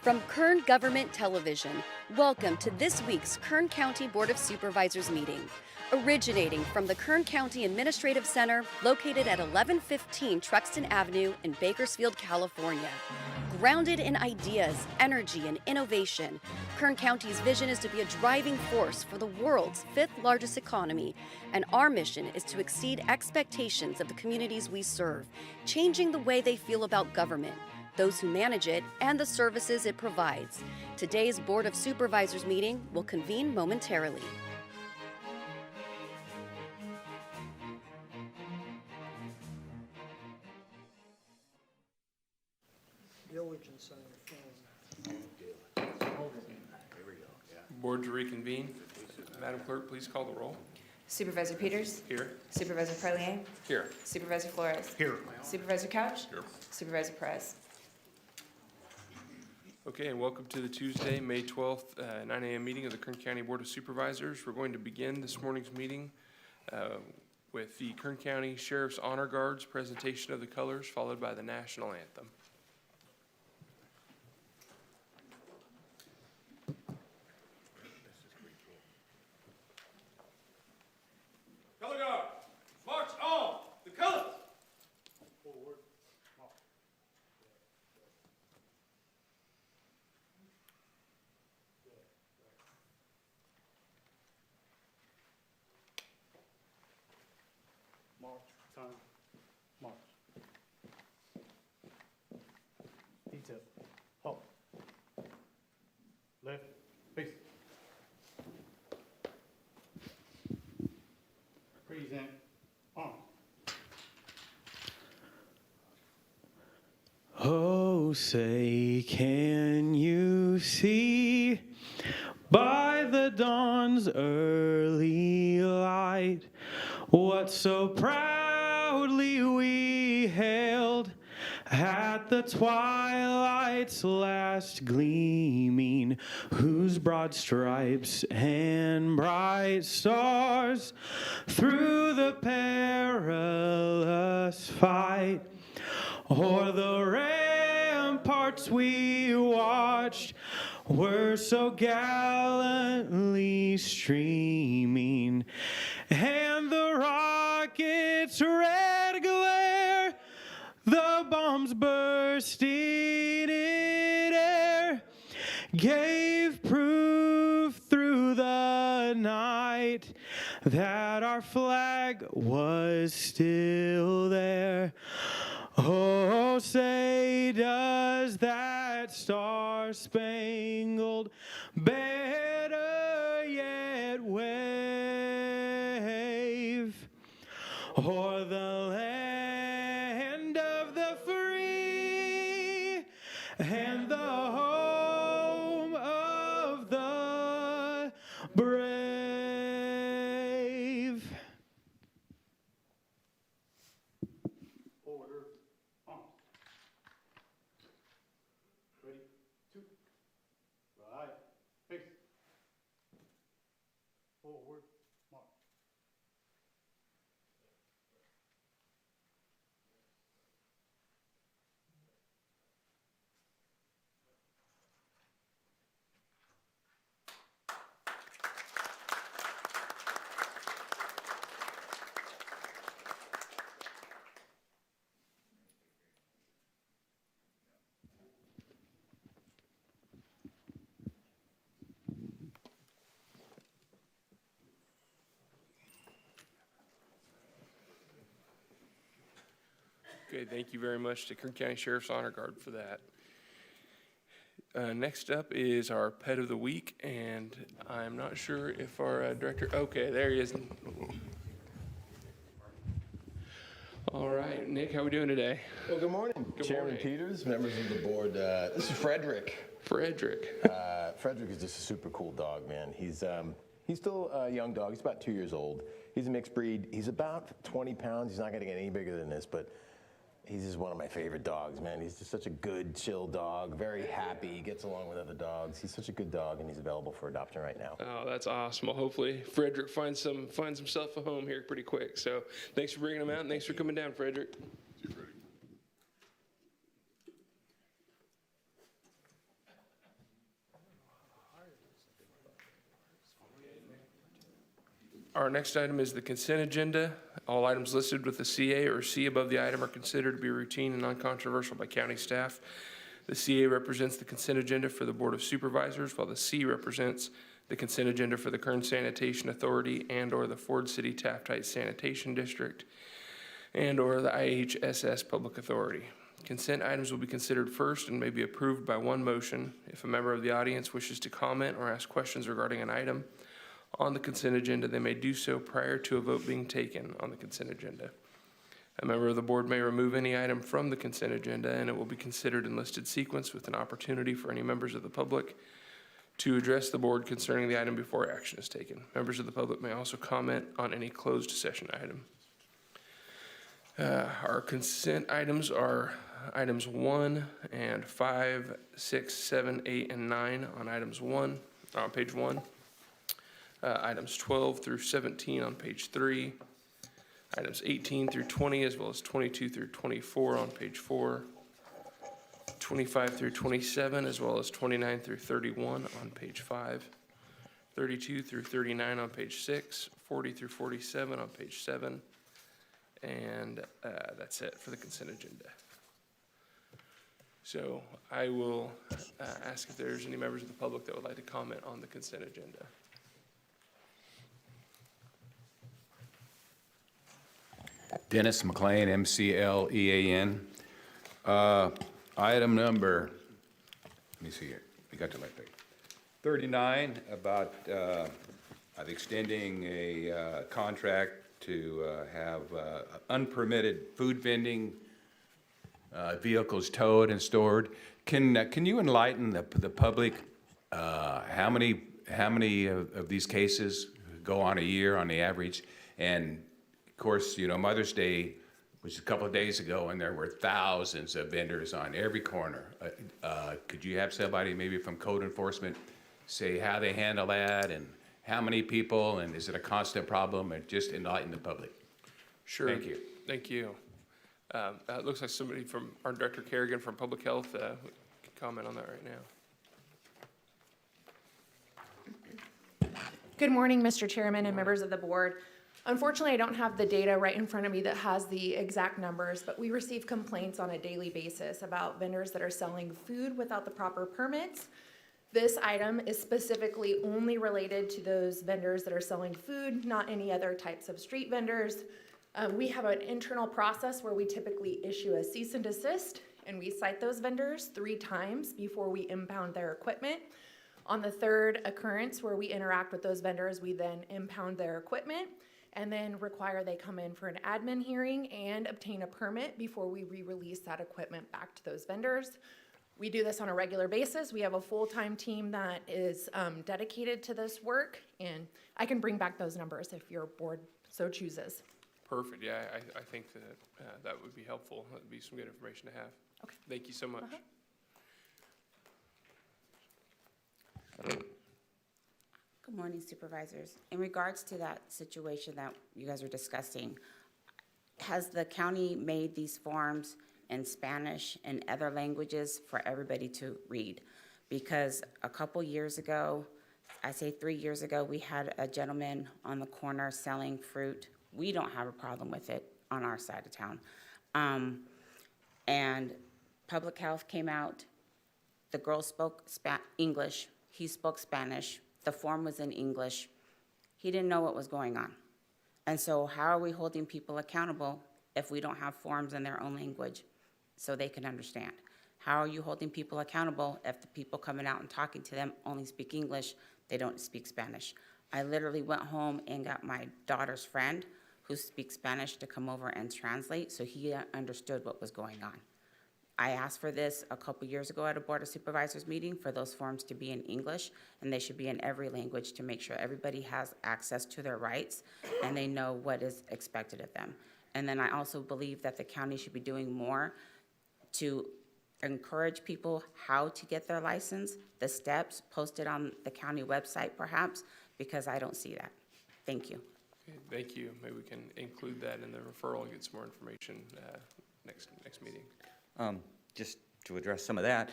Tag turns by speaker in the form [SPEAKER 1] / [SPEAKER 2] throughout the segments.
[SPEAKER 1] From Kern Government Television, welcome to this week's Kern County Board of Supervisors meeting. Originating from the Kern County Administrative Center, located at 1115 Truxtun Avenue in Bakersfield, California. Grounded in ideas, energy, and innovation, Kern County's vision is to be a driving force for the world's fifth largest economy, and our mission is to exceed expectations of the communities we serve, changing the way they feel about government, those who manage it, and the services it provides. Today's Board of Supervisors meeting will convene momentarily.
[SPEAKER 2] Diligence on your phone.
[SPEAKER 3] Board to reconvene. Madam Clerk, please call the roll.
[SPEAKER 4] Supervisor Peters?
[SPEAKER 3] Here.
[SPEAKER 4] Supervisor Carlier?
[SPEAKER 3] Here.
[SPEAKER 4] Supervisor Flores?
[SPEAKER 2] Here.
[SPEAKER 4] Supervisor Couch?
[SPEAKER 3] Here.
[SPEAKER 4] Supervisor Perez?
[SPEAKER 3] Okay, and welcome to the Tuesday, May 12th, 9 a.m. meeting of the Kern County Board of Supervisors. We're going to begin this morning's meeting with the Kern County Sheriff's Honor Guard's presentation of the colors, followed by the national anthem. Color Guard, march on the colors. Forward, march.
[SPEAKER 2] March, time, march. Detail, halt. Left, face. Present, on.
[SPEAKER 5] Oh, say, can you see by the dawn's early light what so proudly we hailed at the twilight's last gleaming, whose broad stripes and bright stars through the perilous fight o'er the ramparts we watched were so gallantly streaming, and the rocket's red glare, the bombs bursting in air, gave proof through the night that our flag was still there. Oh, say, does that star-spangled banner yet wave o'er the land of the free and the home of the brave?
[SPEAKER 2] Order, on. Ready, two. Right, face. Forward, march.
[SPEAKER 3] Okay, thank you very much to Kern County Sheriff's Honor Guard for that. Next up is our Pet of the Week, and I'm not sure if our director, okay, there he is. All right, Nick, how are we doing today?
[SPEAKER 6] Well, good morning,
[SPEAKER 3] Good
[SPEAKER 6] Chairman
[SPEAKER 3] morning.
[SPEAKER 6] Peters, members of the board. This is Frederick.
[SPEAKER 3] Frederick.
[SPEAKER 6] Frederick is just a super cool dog, man. He's still a young dog. He's about 2 years old. He's a mixed breed. He's about 20 pounds. He's not going to get any bigger than this, but he's just one of my favorite dogs, man. He's just such a good, chill dog, very happy. He gets along with other dogs. He's such a good dog, and he's available for adoption right now.
[SPEAKER 3] Oh, that's awesome. Well, hopefully Frederick finds himself a home here pretty quick. So thanks for bringing him out, and thanks for coming down, Frederick. Our next item is the consent agenda. All items listed with the CA or C above the item are considered to be routine and non-controversial by county staff. The CA represents the consent agenda for the Board of Supervisors, while the C represents the consent agenda for the Kern Sanitation Authority and/or the Ford City Taftite Sanitation District and/or the IHSS Public Authority. Consent items will be considered first and may be approved by one motion. If a member of the audience wishes to comment or ask questions regarding an item on the consent agenda, they may do so prior to a vote being taken on the consent agenda. A member of the board may remove any item from the consent agenda, and it will be considered in listed sequence with an opportunity for any members of the public to address the board concerning the item before action is taken. Members of the public may also comment on any closed session item. Our consent items are items 1 and 5, 6, 7, 8, and 9 on on page 1. Items 12 through 17 on page 3. Items 18 through 20, as well as 22 through 24 on page 4. 25 through 27, as well as 29 through 31 on page 5. 32 through 39 on page 6. 40 through 47 on page 7. And that's it for the consent agenda. So I will ask if there's any members of the public that would like to comment on the consent agenda.
[SPEAKER 7] Dennis McLean, MCLEAN. Item number, let me see here, we got to like 39, about extending a contract to have unpermitted food vending vehicles towed and stored. Can you enlighten the public how many of these cases go on a year on the average? And of course, you know, Mother's Day was a couple of days ago, and there were thousands of vendors on every corner. Could you have somebody maybe from code enforcement say how they handle that and how many people, and is it a constant problem, and just enlighten the public?
[SPEAKER 3] Sure.
[SPEAKER 7] Thank you.
[SPEAKER 3] Thank you. It looks like somebody from our Director Kerrigan from Public Health can comment on that right now.
[SPEAKER 8] Good morning, Mr. Chairman and members of the board. Unfortunately, I don't have the data right in front of me that has the exact numbers, but we receive complaints on a daily basis about vendors that are selling food without the proper permits. This item is specifically only related to those vendors that are selling food, not any other types of street vendors. We have an internal process where we typically issue a cease and desist, and we cite those vendors 3 times before we impound their equipment. On the 3rd occurrence where we interact with those vendors, we then impound their equipment and then require they come in for an admin hearing and obtain a permit before we re-release that equipment back to those vendors. We do this on a regular basis. We have a full-time team that is dedicated to this work, and I can bring back those numbers if your board so chooses.
[SPEAKER 3] Perfect. Yeah, I think that that would be helpful. That would be some good information to have.
[SPEAKER 8] Okay.
[SPEAKER 3] Thank you so much.
[SPEAKER 9] Good morning, Supervisors. In regards to that situation that you guys are discussing, has the county made these forms in Spanish and other languages for everybody to read? Because a couple years ago, I say 3 years ago, we had a gentleman on the corner selling fruit. We don't have a problem with it on our side of town. And Public Health came out. The girl spoke English. He spoke Spanish. The form was in English. He didn't know what was going on. And so how are we holding people accountable if we don't have forms in their own language so they can understand? How are you holding people accountable if the people coming out and talking to them only speak English, they don't speak Spanish? I literally went home and got my daughter's friend who speaks Spanish to come over and translate so he understood what was going on. I asked for this a couple years ago at a Board of Supervisors meeting for those forms to be in English, and they should be in every language to make sure everybody has access to their rights and they know what is expected of them. And then I also believe that the county should be doing more to encourage people how to get their license, the steps posted on the county website perhaps, because I don't see that. Thank you.
[SPEAKER 3] Okay, thank you. Maybe we can include that in the referral and get some more information next meeting.
[SPEAKER 10] Just to address some of that,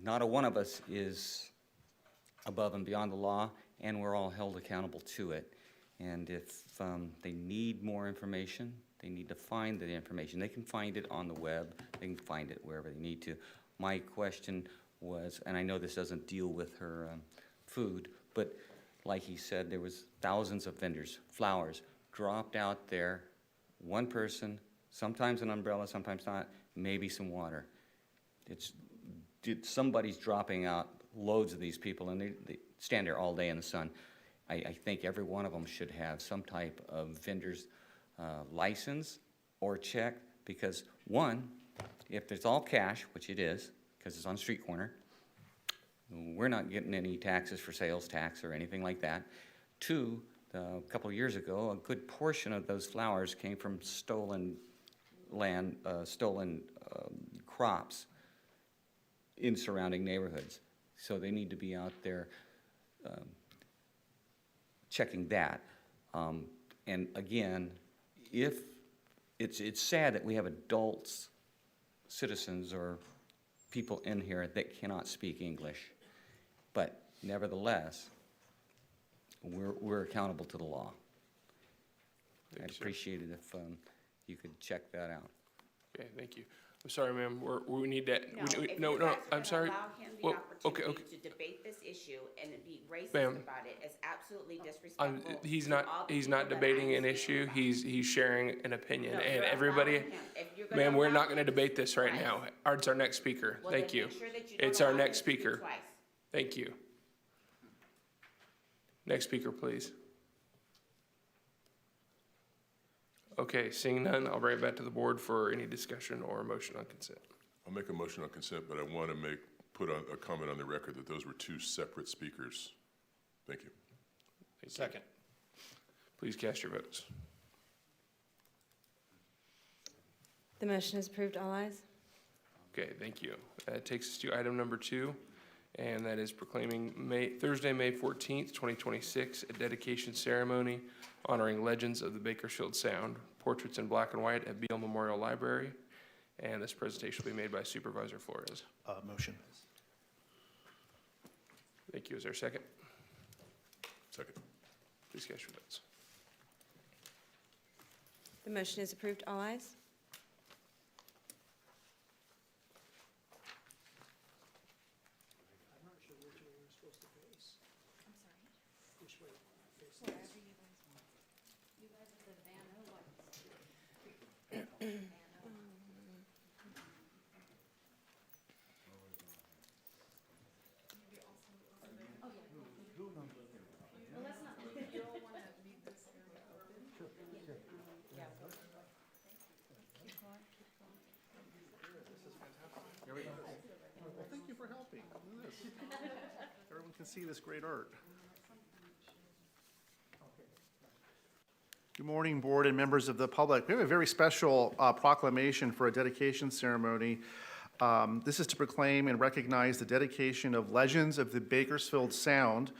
[SPEAKER 10] not a one of us is above and beyond the law, and we're all held accountable to it. And if they need more information, they need to find the information. They can find it on the web. They can find it wherever they need to. My question was, and I know this doesn't deal with her food, but like he said, there was thousands of vendors, flowers, dropped out there. One person, sometimes an umbrella, sometimes not, maybe some water. Somebody's dropping out loads of these people, and they stand there all day in the sun. I think every one of them should have some type of vendor's license or check, because one, if it's all cash, which it is, because it's on the street corner, we're not getting any taxes for sales tax or anything like that. Two, a couple of years ago, a good portion of those flowers came from stolen land, stolen crops in surrounding neighborhoods. So they need to be out there checking that. And again, if it's sad that we have adults, citizens, or people in here that cannot speak English, but nevertheless, we're accountable to the law. I'd appreciate it if you could check that out.
[SPEAKER 3] Okay, thank you. I'm sorry, ma'am, we need that.
[SPEAKER 9] No,
[SPEAKER 3] I'm sorry.
[SPEAKER 9] Allow him the
[SPEAKER 3] Well, okay.
[SPEAKER 9] opportunity to debate this issue and be racist
[SPEAKER 3] Ma'am,
[SPEAKER 9] about it is absolutely disrespectful.
[SPEAKER 3] He's
[SPEAKER 9] to all the
[SPEAKER 3] he's
[SPEAKER 9] people
[SPEAKER 3] not
[SPEAKER 9] that
[SPEAKER 3] debating
[SPEAKER 9] I'm
[SPEAKER 3] an
[SPEAKER 9] speaking
[SPEAKER 3] issue,
[SPEAKER 9] about.
[SPEAKER 3] he's sharing an opinion,
[SPEAKER 9] No,
[SPEAKER 3] and
[SPEAKER 9] you're
[SPEAKER 3] everybody,
[SPEAKER 9] allowing him. If you're gonna
[SPEAKER 3] ma'am, we're
[SPEAKER 9] allow
[SPEAKER 3] not gonna
[SPEAKER 9] him
[SPEAKER 3] debate this right
[SPEAKER 9] twice,
[SPEAKER 3] now. It's our next speaker,
[SPEAKER 9] well,
[SPEAKER 3] thank
[SPEAKER 9] then
[SPEAKER 3] you.
[SPEAKER 9] make sure that you don't
[SPEAKER 3] It's our
[SPEAKER 9] allow him
[SPEAKER 3] next
[SPEAKER 9] to speak
[SPEAKER 3] speaker,
[SPEAKER 9] twice.
[SPEAKER 3] thank you. Next speaker, please. Okay, seeing none, I'll bring it back to the board for any discussion or motion on consent.
[SPEAKER 11] I'll make a motion on consent, but I want to put on a comment on the record that those were two separate speakers. Thank you.
[SPEAKER 3] Second. Please cast your votes.
[SPEAKER 12] The motion is approved. All ayes.
[SPEAKER 3] Okay, thank you. That takes us to item number 2, and that is proclaiming Thursday, May 14th, 2026, a dedication ceremony honoring legends of the Bakersfield Sound, portraits in black and white at Beale Memorial Library. And this presentation will be made by Supervisor Flores.
[SPEAKER 2] Motion.
[SPEAKER 3] Thank you. Is there a second?
[SPEAKER 11] Second.
[SPEAKER 3] Please cast your votes.
[SPEAKER 12] The motion is approved. All ayes.
[SPEAKER 2] Well, thank you for helping. Look at this. Everyone can see this great art. Good morning, board and members of the public. We have a very special proclamation for a dedication ceremony. This is to proclaim and recognize the dedication of Legends of the Bakersfield Sound,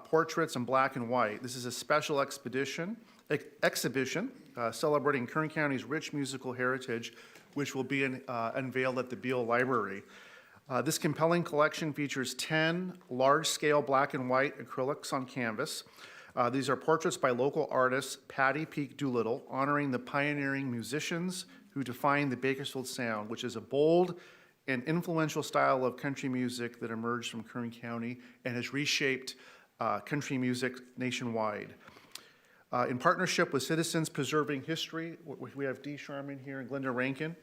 [SPEAKER 2] portraits in black and white. This is a special exhibition celebrating Kern County's rich musical heritage, which will be unveiled at the Beale Library. This compelling collection features 10 large-scale black and white acrylics on canvas. These are portraits by local artist Patty Peak Doolittle, honoring the pioneering musicians who defined the Bakersfield Sound, which is a bold and influential style of country music that emerged from Kern County and has reshaped country music nationwide. In partnership with Citizens Preserving History, we have Dee Sharman here and Glenda Rankin.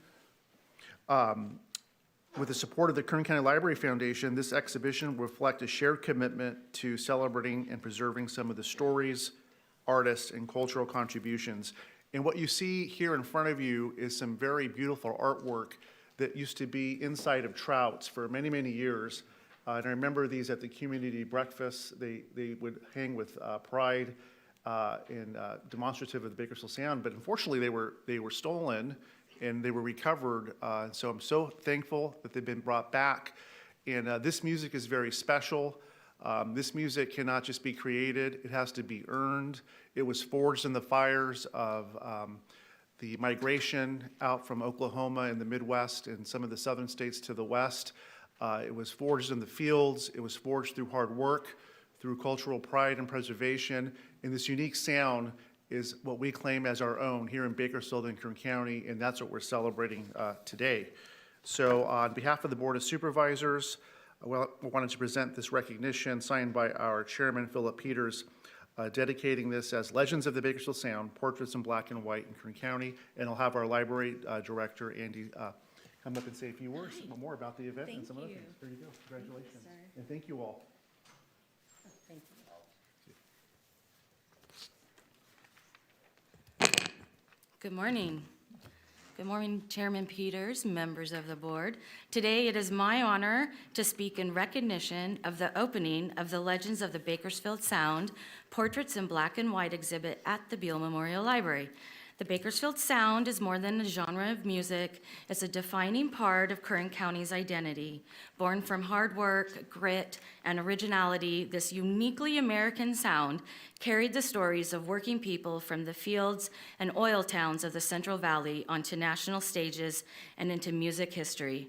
[SPEAKER 2] With the support of the Kern County Library Foundation, this exhibition will reflect a shared commitment to celebrating and preserving some of the stories, artists, and cultural contributions. And what you see here in front of you is some very beautiful artwork that used to be inside of trouts for many, many years. And I remember these at the community breakfasts. They would hang with pride and demonstrative of the Bakersfield Sound, but unfortunately they were stolen and they were recovered. So I'm so thankful that they've been brought back. And this music is very special. This music cannot just be created, it has to be earned. It was forged in the fires of the migration out from Oklahoma and the Midwest and some of the southern states to the west. It was forged in the fields. It was forged through hard work, through cultural pride and preservation. And this unique sound is what we claim as our own here in Bakersfield and Kern County, and that's what we're celebrating today. So on behalf of the Board of Supervisors, I wanted to present this recognition signed by our chairman, Philip Peters, dedicating this as Legends of the Bakersfield Sound, Portraits in Black and White in Kern County. And I'll have our library director, Andy, come up and say a few words more about the event and some other things. There you go. Congratulations. And thank you all.
[SPEAKER 9] Thank you.
[SPEAKER 13] Good morning. Good morning, Chairman Peters, members of the board. Today, it is my honor to speak in recognition of the opening of the Legends of the Bakersfield Sound Portraits in Black and White exhibit at the Beale Memorial Library. The Bakersfield Sound is more than a genre of music. It's a defining part of Kern County's identity. Born from hard work, grit, and originality, this uniquely American sound carried the stories of working people from the fields and oil towns of the Central Valley onto national stages and into music history.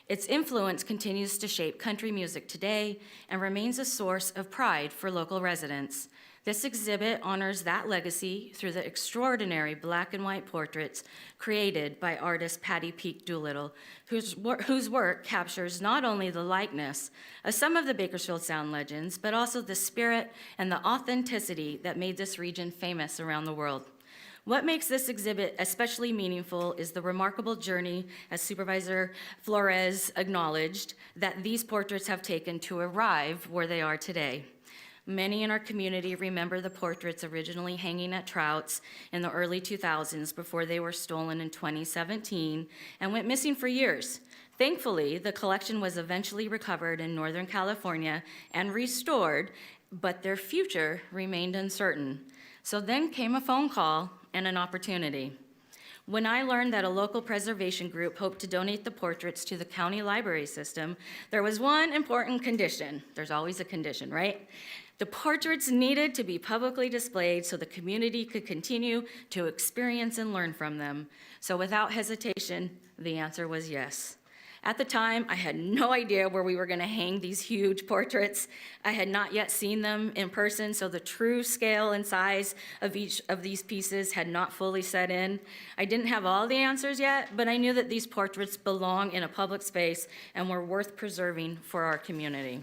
[SPEAKER 13] Its influence continues to shape country music today and remains a source of pride for local residents. This exhibit honors that legacy through the extraordinary black and white portraits created by artist Patty Peak Doolittle, whose work captures not only the likeness of some of the Bakersfield Sound legends, but also the spirit and the authenticity that made this region famous around the world. What makes this exhibit especially meaningful is the remarkable journey, as Supervisor Flores acknowledged, that these portraits have taken to arrive where they are today. Many in our community remember the portraits originally hanging at Trout's in the early 2000s before they were stolen in 2017 and went missing for years. Thankfully, the collection was eventually recovered in Northern California and restored, but their future remained uncertain. So then came a phone call and an opportunity. When I learned that a local preservation group hoped to donate the portraits to the county library system, there was one important condition. There's always a condition, right? The portraits needed to be publicly displayed so the community could continue to experience and learn from them. So without hesitation, the answer was yes. At the time, I had no idea where we were going to hang these huge portraits. I had not yet seen them in person, so the true scale and size of each of these pieces had not fully set in. I didn't have all the answers yet, but I knew that these portraits belong in a public space and were worth preserving for our community.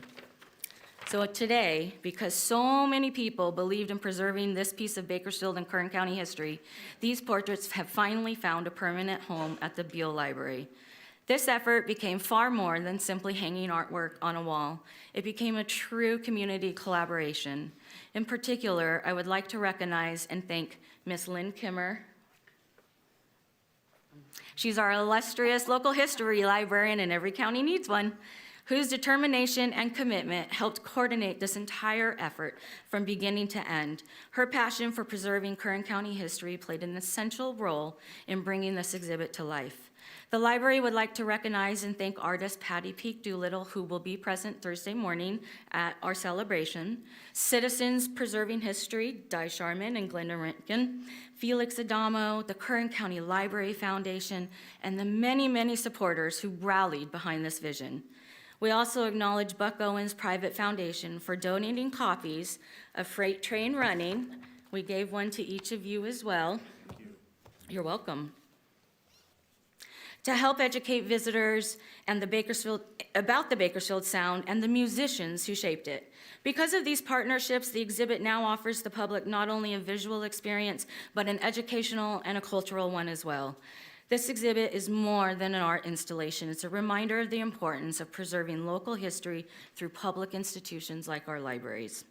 [SPEAKER 13] So today, because so many people believed in preserving this piece of Bakersfield and Kern County history, these portraits have finally found a permanent home at the Beale Library. This effort became far more than simply hanging artwork on a wall. It became a true community collaboration. In particular, I would like to recognize and thank Miss Lynn Kimmer. She's our illustrious local history librarian, and every county needs one, whose determination and commitment helped coordinate this entire effort from beginning to end. Her passion for preserving Kern County history played an essential role in bringing this exhibit to life. The library would like to recognize and thank artist Patty Peak Doolittle, who will be present Thursday morning at our celebration, Citizens Preserving History, Di Sharman and Glenda Rinkin, Felix Adamo, the Kern County Library Foundation, and the many, many supporters who rallied behind this vision. We also acknowledge Buck Owens Private Foundation for donating copies of Freight Train Running. We gave one to each of you as well.
[SPEAKER 2] Thank you.
[SPEAKER 13] You're welcome. To help educate visitors and about the Bakersfield Sound and the musicians who shaped it. Because of these partnerships, the exhibit now offers the public not only a visual experience, but an educational and a cultural one as well. This exhibit is more than an art installation. It's a reminder of the importance of preserving local history through public institutions like our libraries.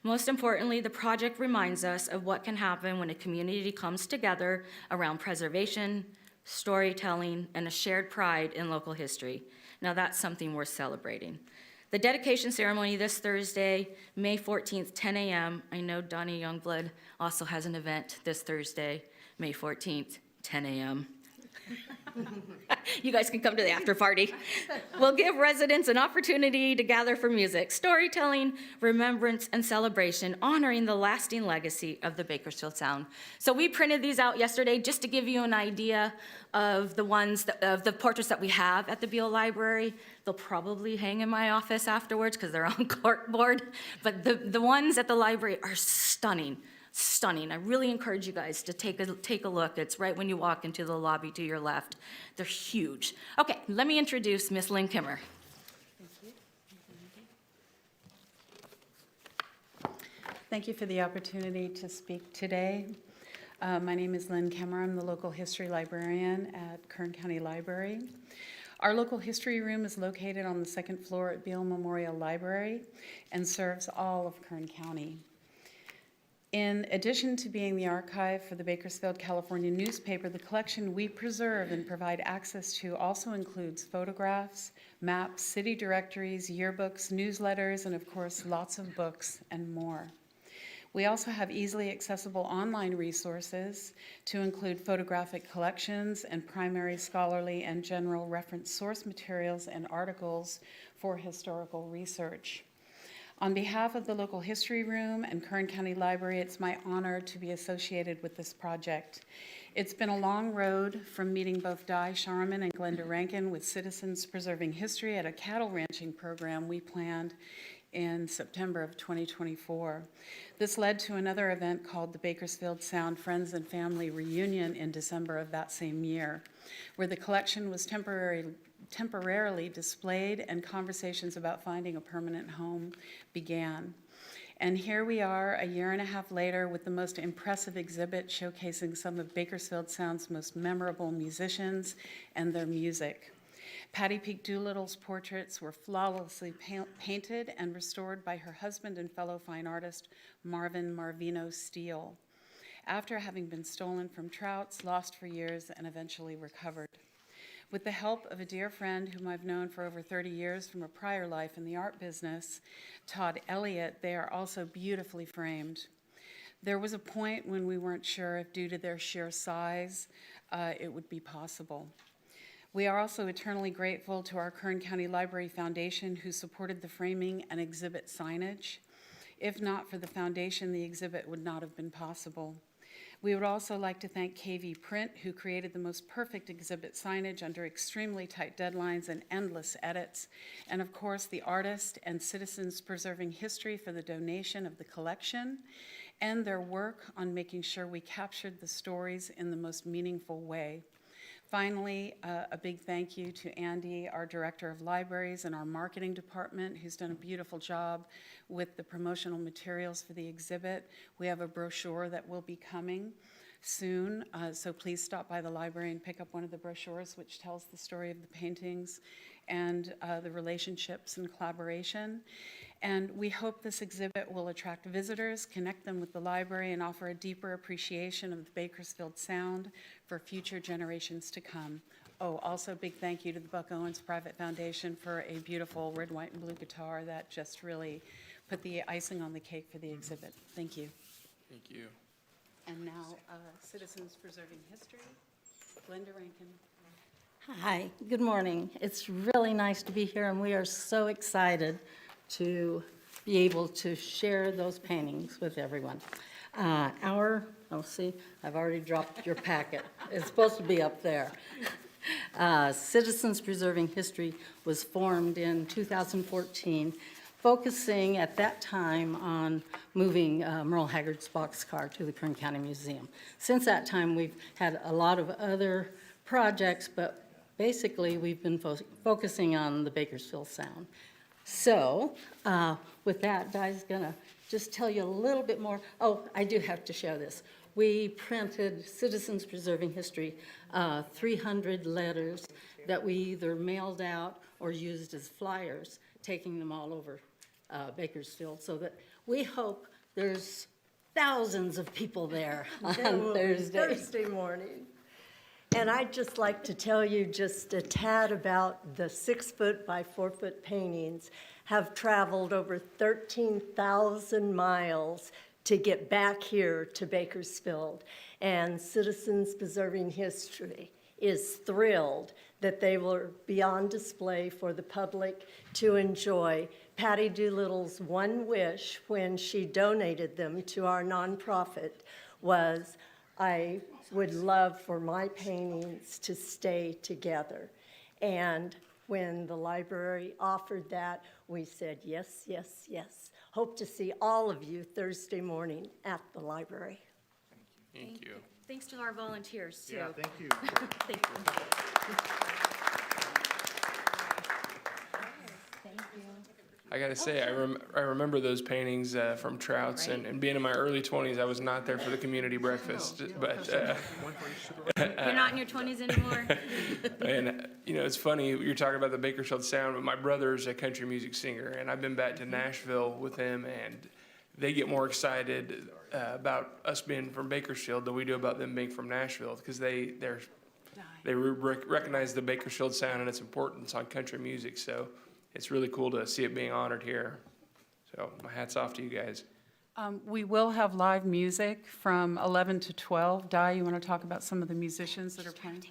[SPEAKER 13] Most importantly, the project reminds us of what can happen when a community comes together around preservation, storytelling, and a shared pride in local history. Now that's something worth celebrating. The dedication ceremony this Thursday, May 14th, 10 a.m. I know Donnie Youngblood also has an event this Thursday, May 14th, 10 a.m. You guys can come to the after party. We'll give residents an opportunity to gather for music, storytelling, remembrance, and celebration, honoring the lasting legacy of the Bakersfield Sound. So we printed these out yesterday just to give you an idea of the portraits that we have at the Beale Library. They'll probably hang in my office afterwards because they're on corkboard. But the ones at the library are stunning. Stunning. I really encourage you guys to take a look. It's right when you walk into the lobby to your left. They're huge. Okay, let me introduce Miss Lynn Kimmer.
[SPEAKER 14] Thank you for the opportunity to speak today. My name is Lynn Kimmer. I'm the local history librarian at Kern County Library. Our local history room is located on the second floor at Beale Memorial Library and serves all of Kern County. In addition to being the archive for the Bakersfield, California newspaper, the collection we preserve and provide access to also includes photographs, maps, city directories, yearbooks, newsletters, and of course, lots of books and more. We also have easily accessible online resources to include photographic collections and primary, scholarly, and general reference source materials and articles for historical research. On behalf of the local history room and Kern County Library, it's my honor to be associated with this project. It's been a long road from meeting both Di Sharman and Glenda Rankin with Citizens Preserving History at a cattle ranching program we planned in September of 2024. This led to another event called the Bakersfield Sound Friends and Family Reunion in December of that same year, where the collection was temporarily displayed and conversations about finding a permanent home began. And here we are a year and a half later with the most impressive exhibit showcasing some of Bakersfield Sound's most memorable musicians and their music. Patty Peak Doolittle's portraits were flawlessly painted and restored by her husband and fellow fine artist Marvin Marvino Steele, after having been stolen from Trouts, lost for years, and eventually recovered. With the help of a dear friend whom I've known for over 30 years from a prior life in the art business, Todd Elliott, they are also beautifully framed. There was a point when we weren't sure if, due to their sheer size, it would be possible. We are also eternally grateful to our Kern County Library Foundation, who supported the framing and exhibit signage. If not for the foundation, the exhibit would not have been possible. We would also like to thank KV Print, who created the most perfect exhibit signage under extremely tight deadlines and endless edits, and of course the artist and Citizens Preserving History for the donation of the collection and their work on making sure we captured the stories in the most meaningful way. Finally, a big thank you to Andy, our Director of Libraries, and our marketing department, who's done a beautiful job with the promotional materials for the exhibit. We have a brochure that will be coming soon, so please stop by the library and pick up one of the brochures, which tells the story of the paintings and the relationships and collaboration. And we hope this exhibit will attract visitors, connect them with the library, and offer a deeper appreciation of the Bakersfield Sound for future generations to come. Oh, also a big thank you to the Buck Owens Private Foundation for a beautiful red, white, and blue guitar that just really put the icing on the cake for the exhibit. Thank you.
[SPEAKER 3] Thank you.
[SPEAKER 14] And now, Citizens Preserving History, Glenda Rankin.
[SPEAKER 15] Hi, good morning. It's really nice to be here, and we are so excited to be able to share those paintings with everyone. See, I've already dropped your packet. It's supposed to be up there. Citizens Preserving History was formed in 2014, focusing at that time on moving Merle Haggard's boxcar to the Kern County Museum. Since that time, we've had a lot of other projects, but basically we've been focusing on the Bakersfield Sound. So with that, Di's gonna just tell you a little bit more. Oh, I do have to share this. We printed Citizens Preserving History, 300 letters that we either mailed out or used as flyers, taking them all over Bakersfield, so that we hope there's thousands of people there on
[SPEAKER 16] Thursday morning. And I'd just like to tell you just a tad about the 6-foot by 4-foot paintings have traveled over 13,000 miles to get back here to Bakersfield. And Citizens Preserving History is thrilled that they will be on display for the public to enjoy. Patty Doolittle's one wish when she donated them to our nonprofit was, I would love for my paintings to stay together. And when the library offered that, we said, yes, yes, yes. Hope to see all of you Thursday morning at the library.
[SPEAKER 3] Thank you.
[SPEAKER 13] Thanks to our volunteers, too.
[SPEAKER 2] Yeah, thank you.
[SPEAKER 13] Thank you.
[SPEAKER 3] I gotta say, I remember those paintings from Trouts, and being in my early 20s, I was not there for the community breakfast, but
[SPEAKER 13] You're not in your 20s anymore?
[SPEAKER 3] and it's funny, you're talking about the Bakersfield Sound, but my brother's a country music singer, and I've been back to Nashville with him, and they get more excited about us being from Bakersfield than we do about them being from Nashville, because they recognize the Bakersfield Sound and its importance on country music, so it's really cool to see it being honored here. So my hat's off to you guys.
[SPEAKER 14] We will have live music from 11 to 12. Di, you want to talk about some of the musicians that are playing?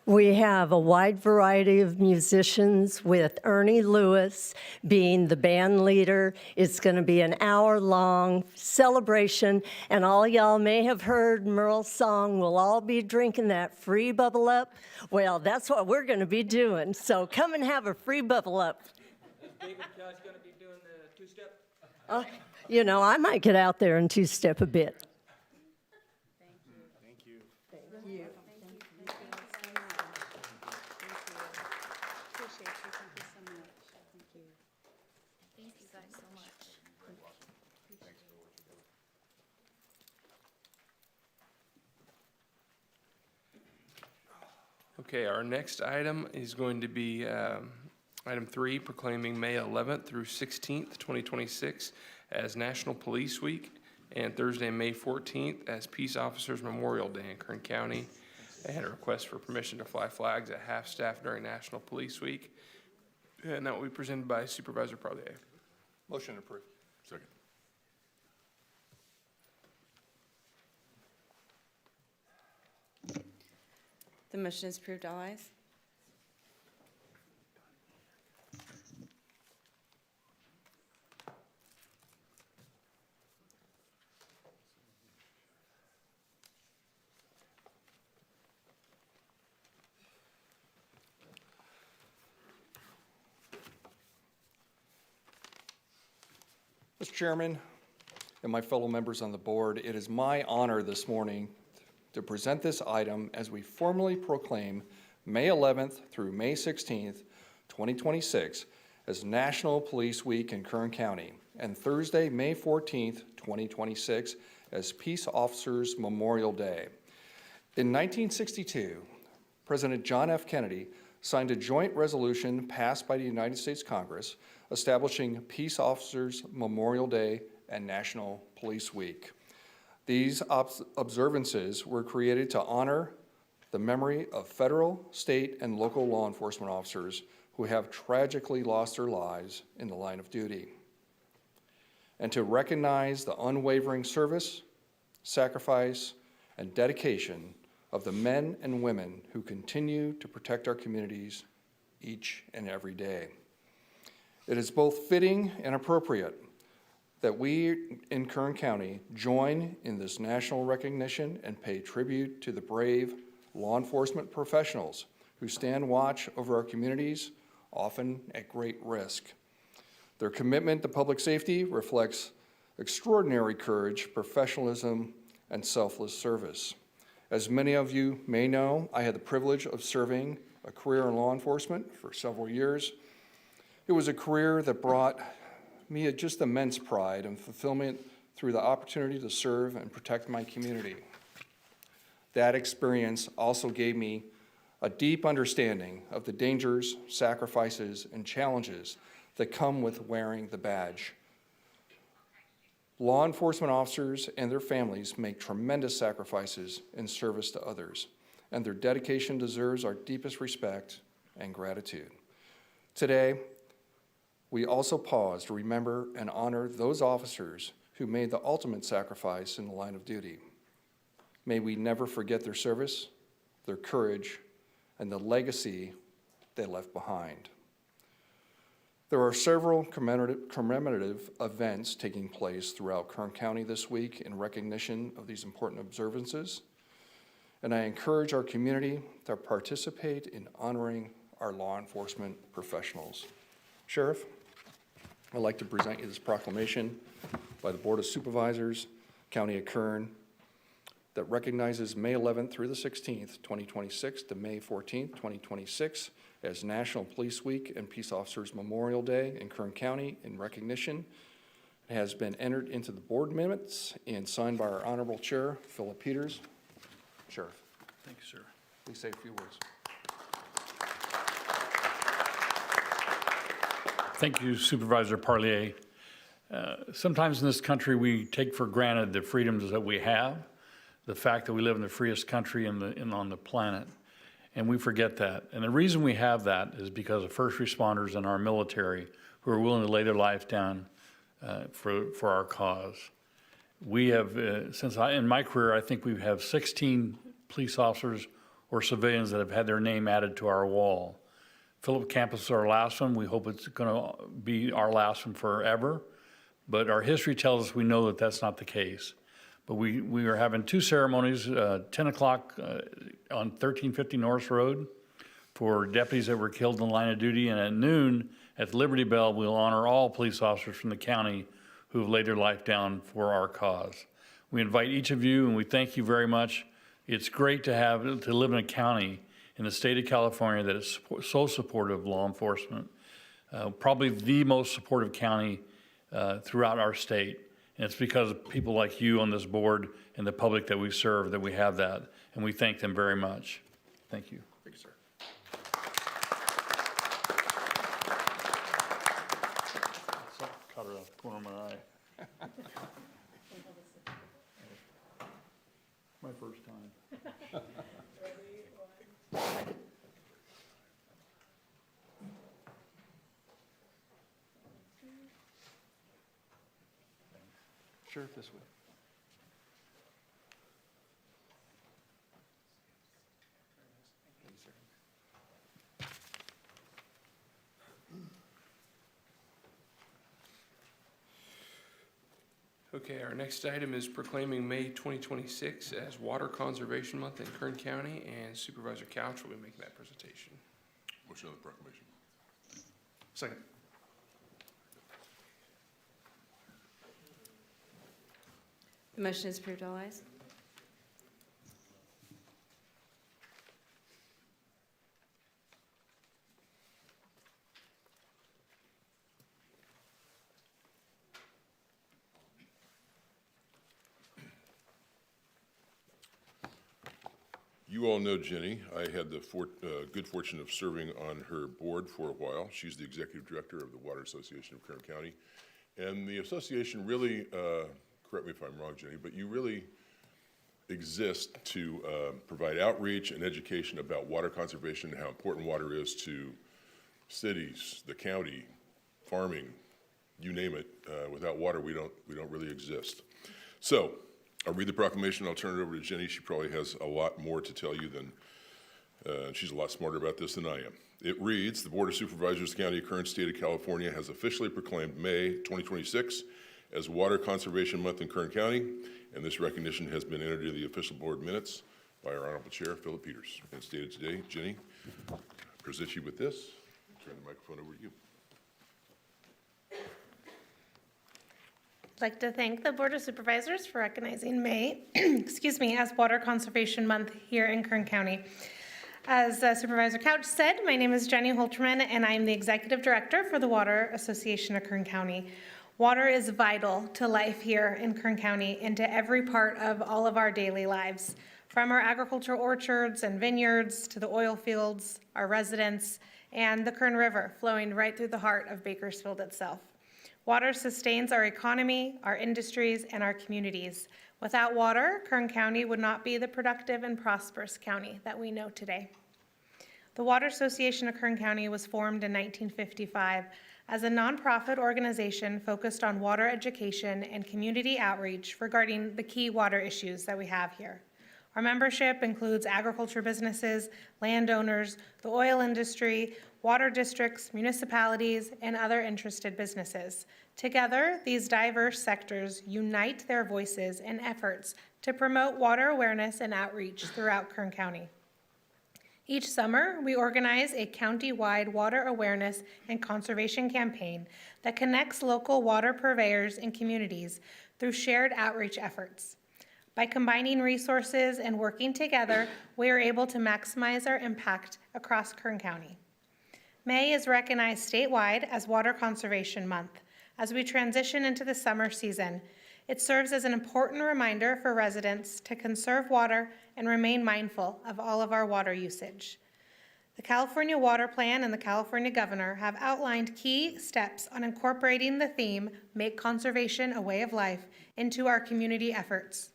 [SPEAKER 16] We have a wide variety of musicians with Ernie Lewis being the band leader. It's going to be an hour-long celebration, and all y'all may have heard Merle's song, we'll all be drinking that free bubble up. Well, that's what we're going to be doing, so come and have a free bubble up.
[SPEAKER 10] Is David Josh going to be doing the two-step?
[SPEAKER 16] I might get out there and two-step a bit.
[SPEAKER 3] Okay, our next item is going to be item 3, proclaiming May 11th through 16th, 2026 as National Police Week, and Thursday, May 14th as Peace Officers Memorial Day in Kern County, and a request for permission to fly flags at half-staff during National Police Week. And that will be presented by Supervisor Parlier.
[SPEAKER 11] Motion approved. Second.
[SPEAKER 12] The motion is approved. All ayes.
[SPEAKER 17] Mr. Chairman and my fellow members on the board, it is my honor this morning to present this item as we formally proclaim May 11th through May 16th, 2026 as National Police Week in Kern County, and Thursday, May 14th, 2026 as Peace Officers Memorial Day. In 1962, President John F. Kennedy signed a joint resolution passed by the United States Congress establishing Peace Officers Memorial Day and National Police Week. These observances were created to honor the memory of federal, state, and local law enforcement officers who have tragically lost their lives in the line of duty, and to recognize the unwavering service, sacrifice, and dedication of the men and women who continue to protect our communities each and every day. It is both fitting and appropriate that we in Kern County join in this national recognition and pay tribute to the brave law enforcement professionals who stand watch over our communities, often at great risk. Their commitment to public safety reflects extraordinary courage, professionalism, and selfless service. As many of you may know, I had the privilege of serving a career in law enforcement for several years. It was a career that brought me just immense pride and fulfillment through the opportunity to serve and protect my community. That experience also gave me a deep understanding of the dangers, sacrifices, and challenges that come with wearing the badge. Law enforcement officers and their families make tremendous sacrifices in service to others, and their dedication deserves our deepest respect and gratitude. Today, we also pause to remember and honor those officers who made the ultimate sacrifice in the line of duty. May we never forget their service, their courage, and the legacy they left behind. There are several commemorative events taking place throughout Kern County this week in recognition of these important observances, and I encourage our community to participate in honoring our law enforcement professionals. Sheriff, I'd like to present you this proclamation by the Board of Supervisors, County of Kern, that recognizes May 11th through the 16th, 2026 to May 14th, 2026 as National Police Week and Peace Officers Memorial Day in Kern County in recognition. It has been entered into the board minutes and signed by our Honorable Chair, Philip Peters. Sheriff.
[SPEAKER 18] Thank you, sir.
[SPEAKER 17] Please say a few words.
[SPEAKER 18] Thank you, Supervisor Parlier. Sometimes in this country, we take for granted the freedoms that we have, the fact that we live in the freest country on the planet, and we forget that. And the reason we have that is because of first responders and our military who are willing to lay their life down for our cause. We have, in my career, I think we have 16 police officers or civilians that have had their name added to our wall. Philip Campus is our last one. We hope it's going to be our last one forever. But our history tells us we know that that's not the case. But we are having two ceremonies, 10 o'clock on 1350 North Road for deputies that were killed in the line of duty. And at noon at the Liberty Bell, we'll honor all police officers from the county who have laid their life down for our cause. We invite each of you and we thank you very much. It's great to live in a county in the state of California that is so supportive of law enforcement. Probably the most supportive county throughout our state. And it's because of people like you on this board and the public that we serve that we have that. And we thank them very much. Thank you.
[SPEAKER 17] Thank you, sir.
[SPEAKER 18] Caught her off the corner of my eye. My first time.
[SPEAKER 17] Sheriff, this way.
[SPEAKER 3] Okay, our next item is proclaiming May 2026 as Water Conservation Month in Kern County, and Supervisor Couch will be making that presentation.
[SPEAKER 11] Motion on the proclamation.
[SPEAKER 2] Second.
[SPEAKER 12] The motion is approved. All ayes.
[SPEAKER 11] You all know Jenny. I had the good fortune of serving on her board for a while. She's the executive director of the Water Association of Kern County. And the association really, correct me if I'm wrong, Jenny, but you really exist to provide outreach and education about water conservation and how important water is to cities, the county, farming, you name it. Without water, we don't really exist. So I'll read the proclamation. I'll turn it over to Jenny. She probably has a lot more to tell you than, she's a lot smarter about this than I am. It reads, the Board of Supervisors, County of Kern, State of California has officially proclaimed May 2026 as Water Conservation Month in Kern County, and this recognition has been entered into the official board minutes by our Honorable Chair, Philip Peters. And stated today, Jenny, I present you with this. Turn the microphone over to you.
[SPEAKER 19] I'd like to thank the Board of Supervisors for recognizing May, as Water Conservation Month here in Kern County. As Supervisor Couch said, my name is Jenny Holterman, and I am the Executive Director for the Water Association of Kern County. Water is vital to life here in Kern County and to every part of all of our daily lives, from our agricultural orchards and vineyards to the oil fields, our residents, and the Kern River flowing right through the heart of Bakersfield itself. Water sustains our economy, our industries, and our communities. Without water, Kern County would not be the productive and prosperous county that we know today. The Water Association of Kern County was formed in 1955 as a nonprofit organization focused on water education and community outreach regarding the key water issues that we have here. Our membership includes agriculture businesses, landowners, the oil industry, water districts, municipalities, and other interested businesses. Together, these diverse sectors unite their voices and efforts to promote water awareness and outreach throughout Kern County. Each summer, we organize a county-wide water awareness and conservation campaign that connects local water purveyors and communities through shared outreach efforts. By combining resources and working together, we are able to maximize our impact across Kern County. May is recognized statewide as Water Conservation Month. As we transition into the summer season, it serves as an important reminder for residents to conserve water and remain mindful of all of our water usage. The California Water Plan and the California Governor have outlined key steps on incorporating the theme, Make Conservation a Way of Life, into our community efforts.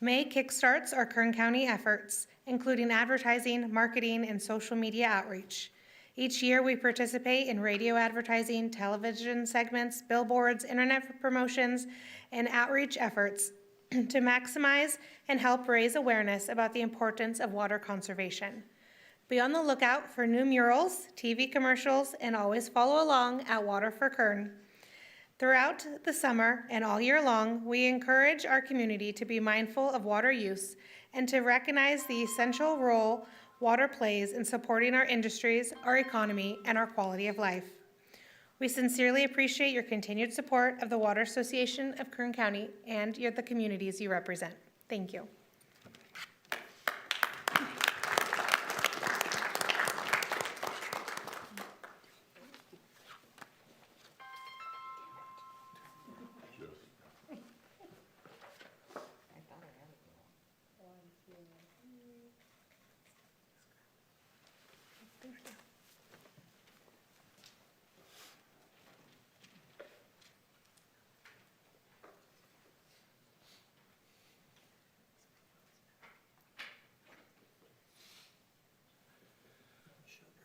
[SPEAKER 19] May kickstarts our Kern County efforts, including advertising, marketing, and social media outreach. Each year, we participate in radio advertising, television segments, billboards, internet promotions, and outreach efforts to maximize and help raise awareness about the importance of water conservation. Be on the lookout for new murals, TV commercials, and always follow along at Water for Kern. Throughout the summer and all year long, we encourage our community to be mindful of water use and to recognize the essential role water plays in supporting our industries, our economy, and our quality of life. We sincerely appreciate your continued support of the Water Association of Kern County and the communities you represent. Thank you.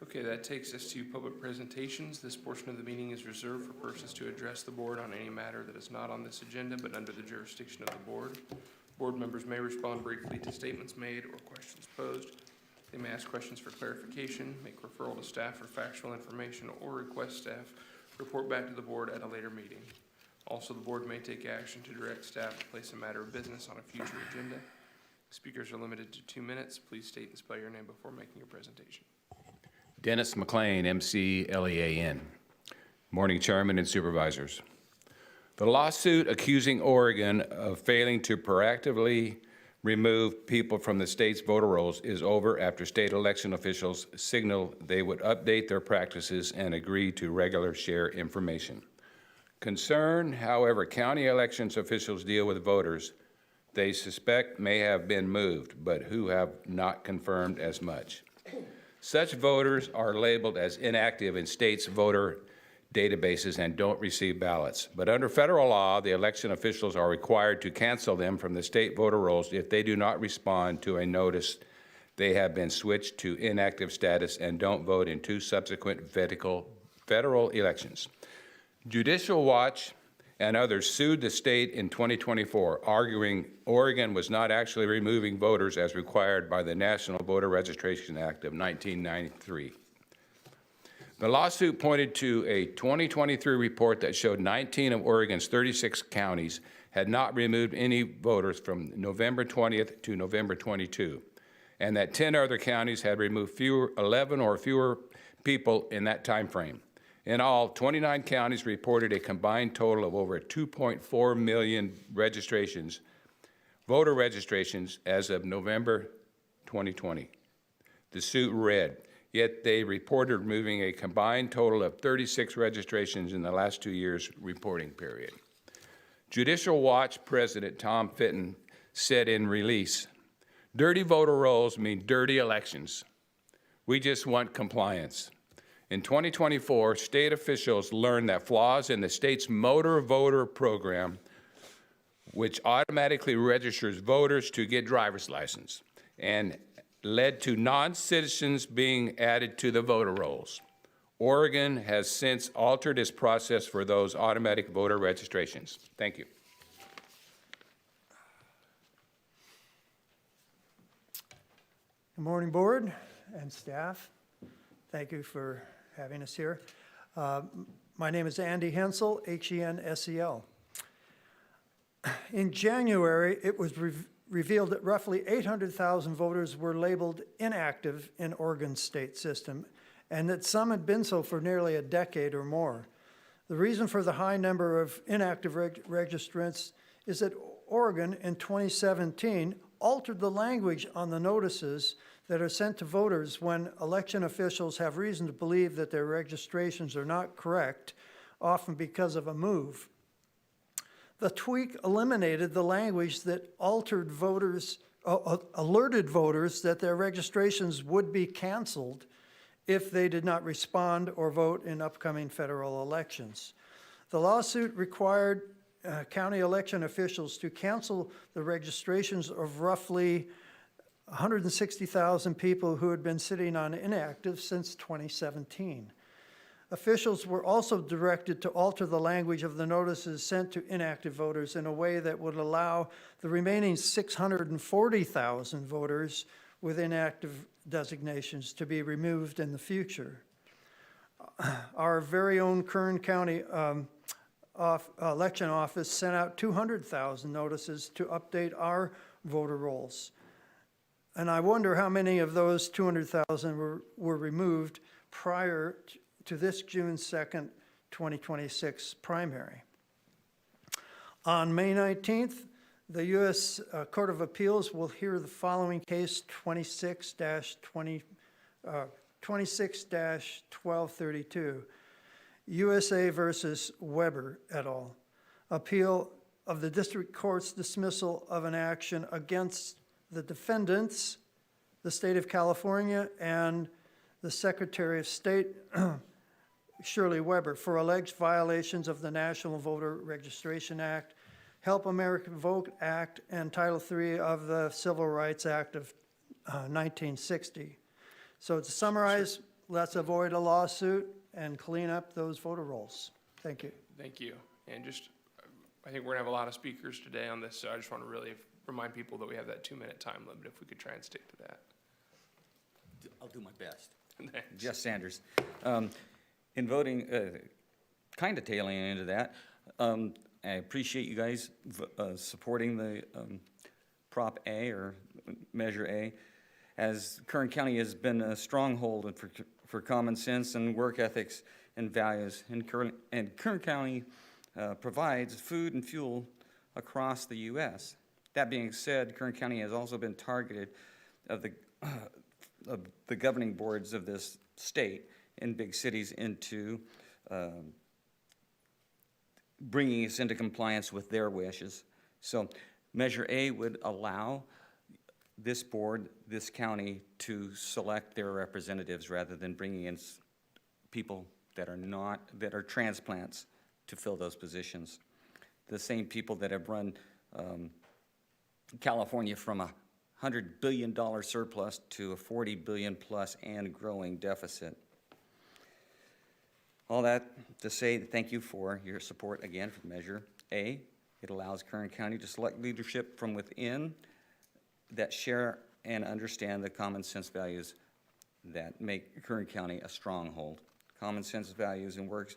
[SPEAKER 3] Okay, that takes us to public presentations. This portion of the meeting is reserved for persons to address the board on any matter that is not on this agenda but under the jurisdiction of the board. Board members may respond briefly to statements made or questions posed. They may ask questions for clarification, make referral to staff for factual information, or request staff report back to the board at a later meeting. Also, the board may take action to direct staff to place a matter of business on a future agenda. Speakers are limited to 2 minutes. Please state and spell your name before making your presentation.
[SPEAKER 7] Dennis McLean, McLean. Morning, Chairman and Supervisors. The lawsuit accusing Oregon of failing to proactively remove people from the state's voter rolls is over after state election officials signaled they would update their practices and agree to regular share information. Concern, however, county elections officials deal with voters they suspect may have been moved, but who have not confirmed as much. Such voters are labeled as inactive in states' voter databases and don't receive ballots. But under federal law, the election officials are required to cancel them from the state voter rolls if they do not respond to a notice they have been switched to inactive status and don't vote in 2 subsequent federal elections. Judicial Watch and others sued the state in 2024, arguing Oregon was not actually removing voters as required by the National Voter Registration Act of 1993. The lawsuit pointed to a 2023 report that showed 19 of Oregon's 36 counties had not removed any voters from November 20th to November 22, and that 10 other counties had removed 11 or fewer people in that time frame. In all, 29 counties reported a combined total of over 2.4 million registrations, voter registrations, as of November 2020. The suit read, yet they reported removing a combined total of 36 registrations in the last 2 years reporting period. Judicial Watch President Tom Fitton said in release, dirty voter rolls mean dirty elections. We just want compliance. In 2024, state officials learned that flaws in the state's motor voter program, which automatically registers voters to get driver's license, and led to non-citizens being added to the voter rolls. Oregon has since altered its process for those automatic voter registrations. Thank you.
[SPEAKER 20] Good morning, board and staff. Thank you for having us here. My name is Andy Hensel, Hensel. In January, it was revealed that roughly 800,000 voters were labeled inactive in Oregon's state system, and that some had been so for nearly a decade or more. The reason for the high number of inactive registrants is that Oregon in 2017 altered the language on the notices that are sent to voters when election officials have reason to believe that their registrations are not correct, often because of a move. The tweak eliminated the language that alerted voters that their registrations would be canceled if they did not respond or vote in upcoming federal elections. The lawsuit required county election officials to cancel the registrations of roughly 160,000 people who had been sitting on inactive since 2017. Officials were also directed to alter the language of the notices sent to inactive voters in a way that would allow the remaining 640,000 voters with inactive designations to be removed in the future. Our very own Kern County election office sent out 200,000 notices to update our voter rolls. And I wonder how many of those 200,000 were removed prior to this June 2nd, 2026 primary. On May 19th, the U.S. Court of Appeals will hear the following case, 26-1232, USA versus Weber et al. Appeal of the district court's dismissal of an action against the defendants, the state of California, and the Secretary of State, Shirley Weber, for alleged violations of the National Voter Registration Act, Help America Vote Act, and Title III of the Civil Rights Act of 1960. So to summarize, let's avoid a lawsuit and clean up those voter rolls. Thank you.
[SPEAKER 3] Thank you. And just, I think we're gonna have a lot of speakers today on this, so I just want to really remind people that we have that 2-minute time limit, if we could try and stick to that.
[SPEAKER 10] I'll do my best.
[SPEAKER 3] Thanks.
[SPEAKER 10] Jeff Sanders. In voting, kind of tailing into that, I appreciate you guys supporting the Prop A or Measure A, as Kern County has been a stronghold for common sense and work ethics and values. And Kern County provides food and fuel across the U.S. That being said, Kern County has also been targeted of the governing boards of this state in big cities into bringing us into compliance with their wishes. So Measure A would allow this board, this county, to select their representatives rather than bringing in people that are transplants to fill those positions. The same people that have run California from a $100 billion surplus to a $40 billion plus and growing deficit. All that to say thank you for your support again for Measure A. It allows Kern County to select leadership from within that share and understand the common sense values that make Kern County a stronghold. Common sense values and works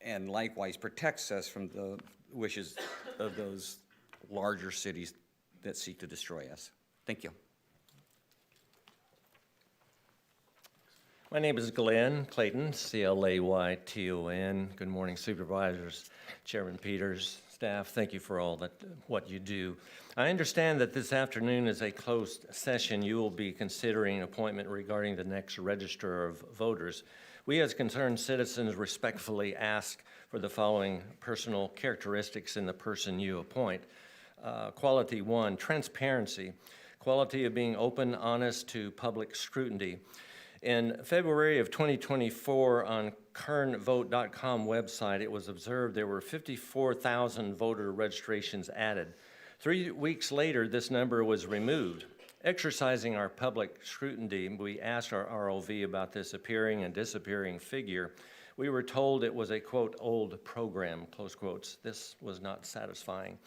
[SPEAKER 10] and likewise protects us from the wishes of those larger cities that seek to destroy us. Thank you.
[SPEAKER 21] My name is Glenn Clayton, C-L-A-Y-T-O-N. Good morning, supervisors, Chairman Peters, staff. Thank you for all what you do. I understand that this afternoon is a closed session. You will be considering appointment regarding the next register of voters. We as concerned citizens respectfully ask for the following personal characteristics in the person you appoint. Quality 1, transparency. Quality of being open, honest to public scrutiny. In February of 2024, on kernvote.com website, it was observed there were 54,000 voter registrations added. 3 weeks later, this number was removed. Exercising our public scrutiny, we asked our ROV about this appearing and disappearing figure. We were told it was a, quote, old program, close quotes. This was not satisfying.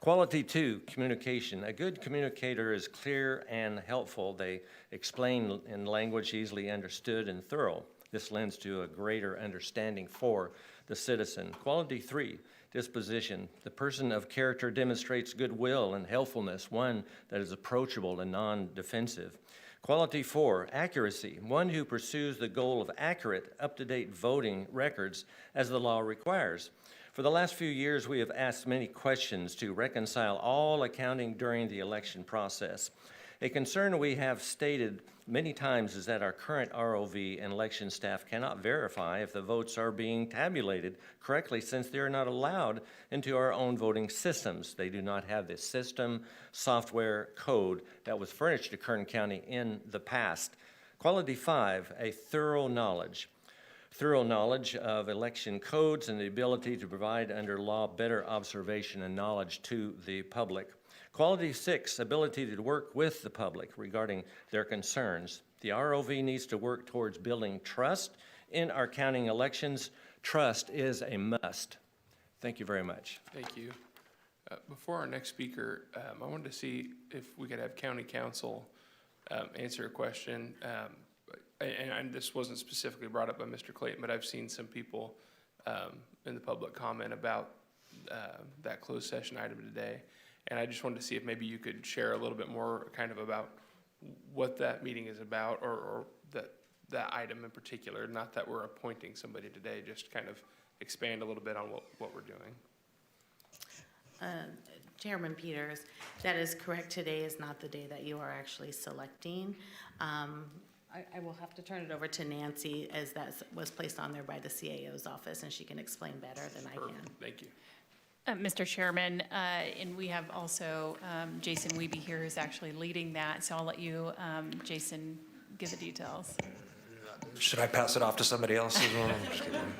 [SPEAKER 21] Quality 2, communication. A good communicator is clear and helpful. They explain in language easily understood and thorough. This lends to a greater understanding for the citizen. Quality 3, disposition. The person of character demonstrates goodwill and helpfulness, one that is approachable and non-defensive. Quality 4, accuracy. One who pursues the goal of accurate, up-to-date voting records as the law requires. For the last few years, we have asked many questions to reconcile all accounting during the election process. A concern we have stated many times is that our current ROV and election staff cannot verify if the votes are being tabulated correctly since they are not allowed into our own voting systems. They do not have the system, software, code that was furnished to Kern County in the past. Quality 5, a thorough knowledge of election codes and the ability to provide under law better observation and knowledge to the public. Quality 6, ability to work with the public regarding their concerns. The ROV needs to work towards building trust in our counting elections. Trust is a must. Thank you very much.
[SPEAKER 3] Thank you. Before our next speaker, I wanted to see if we could have county council answer a question. And this wasn't specifically brought up by Mr. Clayton, but I've seen some people in the public comment about that closed session item today. And I just wanted to see if maybe you could share a little bit more kind of about what that meeting is about, or that item in particular. Not that we're appointing somebody today, just kind of expand a little bit on what we're doing.
[SPEAKER 1] Chairman Peters, that is correct. Today is not the day that you are actually selecting. I will have to turn it over to Nancy, as that was placed on there by the CAO's office, and she can explain better than I can.
[SPEAKER 3] Thank you.
[SPEAKER 22] Mr. Chairman, and we have also Jason Wiebe here, who's actually leading that, so I'll let you, Jason, give the details.
[SPEAKER 23] Should I pass it off to somebody else as well?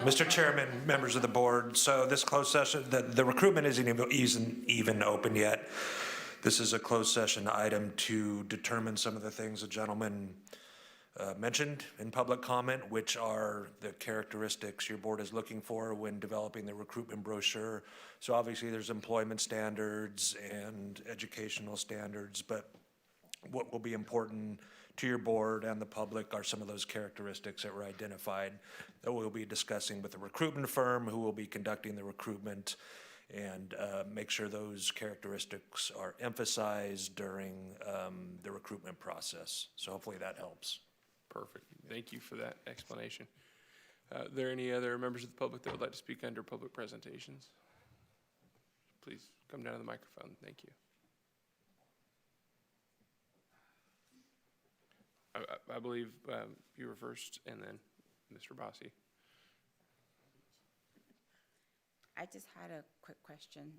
[SPEAKER 23] Mr. Chairman, members of the board, so this closed session, the recruitment isn't even open yet. This is a closed session item to determine some of the things the gentleman mentioned in public comment, which are the characteristics your board is looking for when developing the recruitment brochure. So obviously there's employment standards and educational standards, but what will be important to your board and the public are some of those characteristics that were identified that we'll be discussing with the recruitment firm who will be conducting the recruitment, and make sure those characteristics are emphasized during the recruitment process. So hopefully that helps.
[SPEAKER 3] Perfect. Thank you for that explanation. Are there any other members of the public that would like to speak under public presentations? Please come down to the microphone. Thank you. I believe you were first, and then Mr. Bossi.
[SPEAKER 9] I just had a quick question,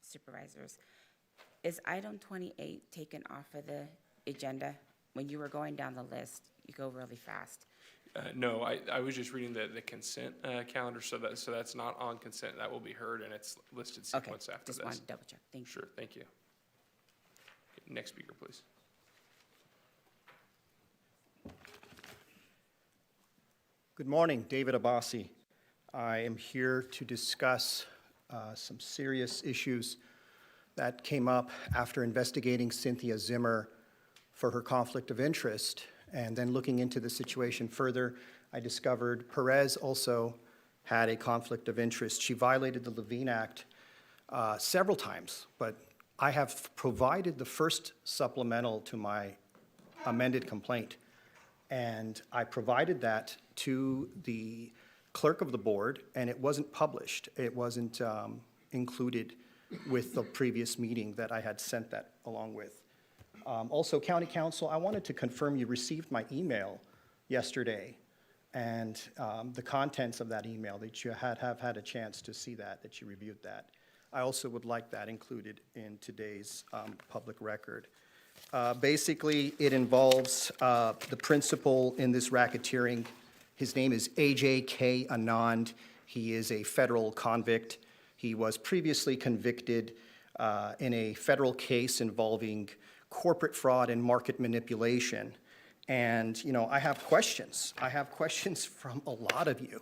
[SPEAKER 9] Supervisors. Is item 28 taken off of the agenda? When you were going down the list, you go really fast.
[SPEAKER 3] No, I was just reading the consent calendar, so that's not on consent. That will be heard, and it's listed sequence after this.
[SPEAKER 9] Just wanted to double check. Thank you.
[SPEAKER 3] Sure, thank you. Okay, next speaker, please.
[SPEAKER 24] Good morning, David Abbasi. I am here to discuss some serious issues that came up after investigating Cynthia Zimmer for her conflict of interest. And then looking into the situation further, I discovered Perez also had a conflict of interest. She violated the Levine Act several times, but I have provided the first supplemental to my amended complaint. And I provided that to the clerk of the board, and it wasn't published. It wasn't included with the previous meeting that I had sent that along with. Also, County Council, I wanted to confirm you received my email yesterday, and the contents of that email, that you have had a chance to see that you reviewed that. I also would like that included in today's public record. Basically, it involves the principal in this racketeering. His name is AJK Anand. He is a federal convict. He was previously convicted in a federal case involving corporate fraud and market manipulation. And, you know, I have questions. I have questions from a lot of you.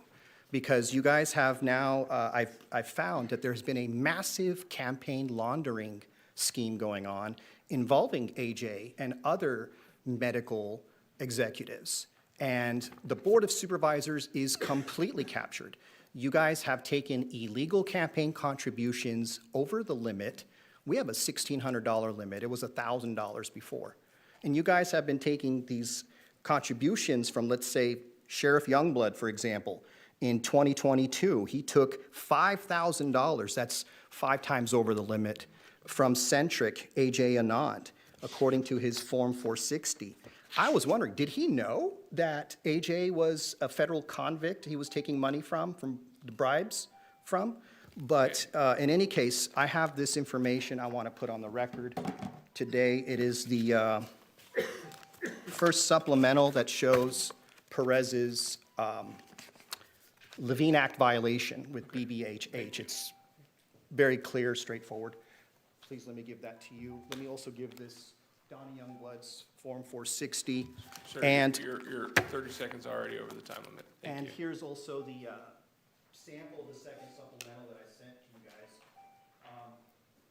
[SPEAKER 24] because you guys have now, I've found that there's been a massive campaign laundering scheme going on involving AJ and other medical executives. And the Board of Supervisors is completely captured. You guys have taken illegal campaign contributions over the limit. We have a $1,600 limit. It was $1,000 before. And you guys have been taking these contributions from, let's say, Sheriff Youngblood, for example. In 2022, he took $5,000, that's 5 times over the limit, from Centric AJ Anand, according to his Form 460. I was wondering, did he know that AJ was a federal convict he was taking money from the bribes from? But in any case, I have this information I want to put on the record today. It is the first supplemental that shows Perez's Levine Act violation with BBHH. It's very clear, straightforward. Please let me give that to you. Let me also give this Donnie Youngblood's Form 460.
[SPEAKER 3] Sir,
[SPEAKER 24] And,
[SPEAKER 3] you're 30 seconds already over the time limit. Thank
[SPEAKER 24] and
[SPEAKER 3] you.
[SPEAKER 24] here's also the sample of the second supplemental that I sent to you guys.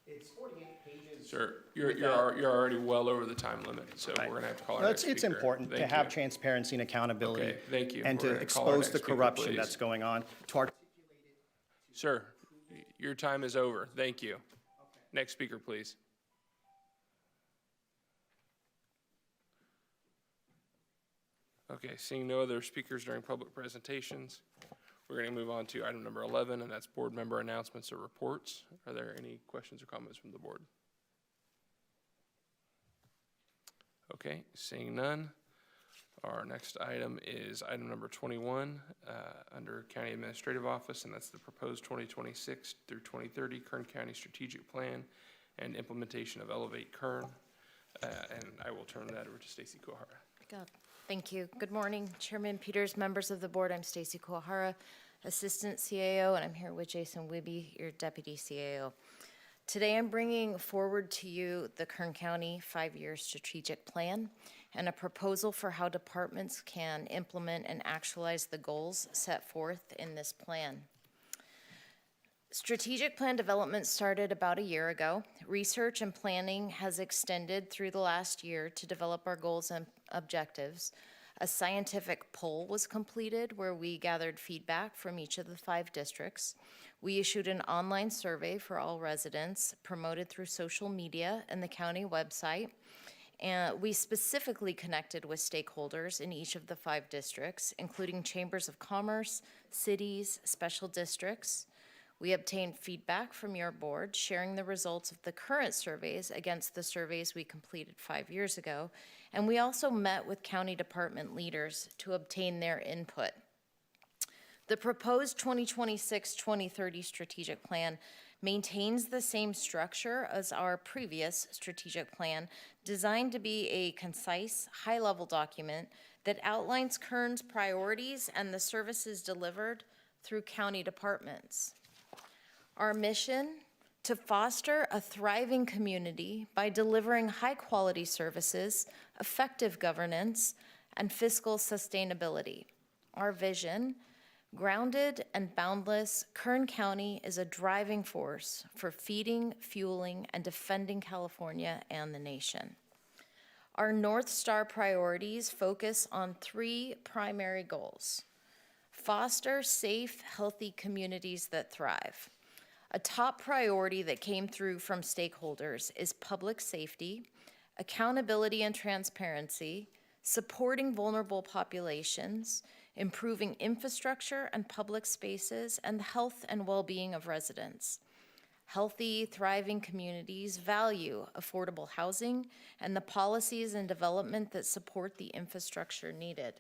[SPEAKER 24] It's 48 pages.
[SPEAKER 3] Sir, you're already well over the time limit, so we're going to have to call our next speaker.
[SPEAKER 24] It's important to
[SPEAKER 3] Thank
[SPEAKER 24] have
[SPEAKER 3] you.
[SPEAKER 24] transparency and accountability.
[SPEAKER 3] Okay, thank you.
[SPEAKER 24] And
[SPEAKER 3] We're
[SPEAKER 24] to
[SPEAKER 3] gonna call our
[SPEAKER 24] expose the
[SPEAKER 3] next speaker,
[SPEAKER 24] corruption
[SPEAKER 3] please.
[SPEAKER 24] that's going on. To articulate it.
[SPEAKER 3] Sir, your time is over. Thank you. Next speaker, please. Okay, seeing no other speakers during public presentations, we're going to move on to item number 11, and that's board member announcements or reports. Are there any questions or comments from the board? Okay, seeing none. Our next item is item number 21 under County Administrative Office, and that's the proposed 2026 through 2030 Kern County Strategic Plan and implementation of Elevate Kern. And I will turn that over to Stacy Kuhara.
[SPEAKER 13] God, thank you. Good morning, Chairman Peters, members of the board. I'm Stacy Kuhara, Assistant CAO, and I'm here with Jason Wibby, your Deputy CAO. Today I'm bringing forward to you the Kern County 5-year strategic plan and a proposal for how departments can implement and actualize the goals set forth in this plan. Strategic plan development started about a year ago. Research and planning has extended through the last year to develop our goals and objectives. A scientific poll was completed where we gathered feedback from each of the 5 districts. We issued an online survey for all residents, promoted through social media and the county website. And we specifically connected with stakeholders in each of the 5 districts, including chambers of commerce, cities, special districts. We obtained feedback from your board, sharing the results of the current surveys against the surveys we completed 5 years ago. And we also met with county department leaders to obtain their input. The proposed 2026-2030 strategic plan maintains the same structure as our previous strategic plan, designed to be a concise, high-level document that outlines Kern's priorities and the services delivered through county departments. Our mission: to foster a thriving community by delivering high-quality services, effective governance, and fiscal sustainability. Our vision: grounded and boundless, Kern County is a driving force for feeding, fueling, and defending California and the nation. Our North Star priorities focus on 3 primary goals: foster safe, healthy communities that thrive. A top priority that came through from stakeholders is public safety, accountability and transparency, supporting vulnerable populations, improving infrastructure and public spaces, and the health and well-being of residents. Healthy, thriving communities value affordable housing and the policies and development that support the infrastructure needed.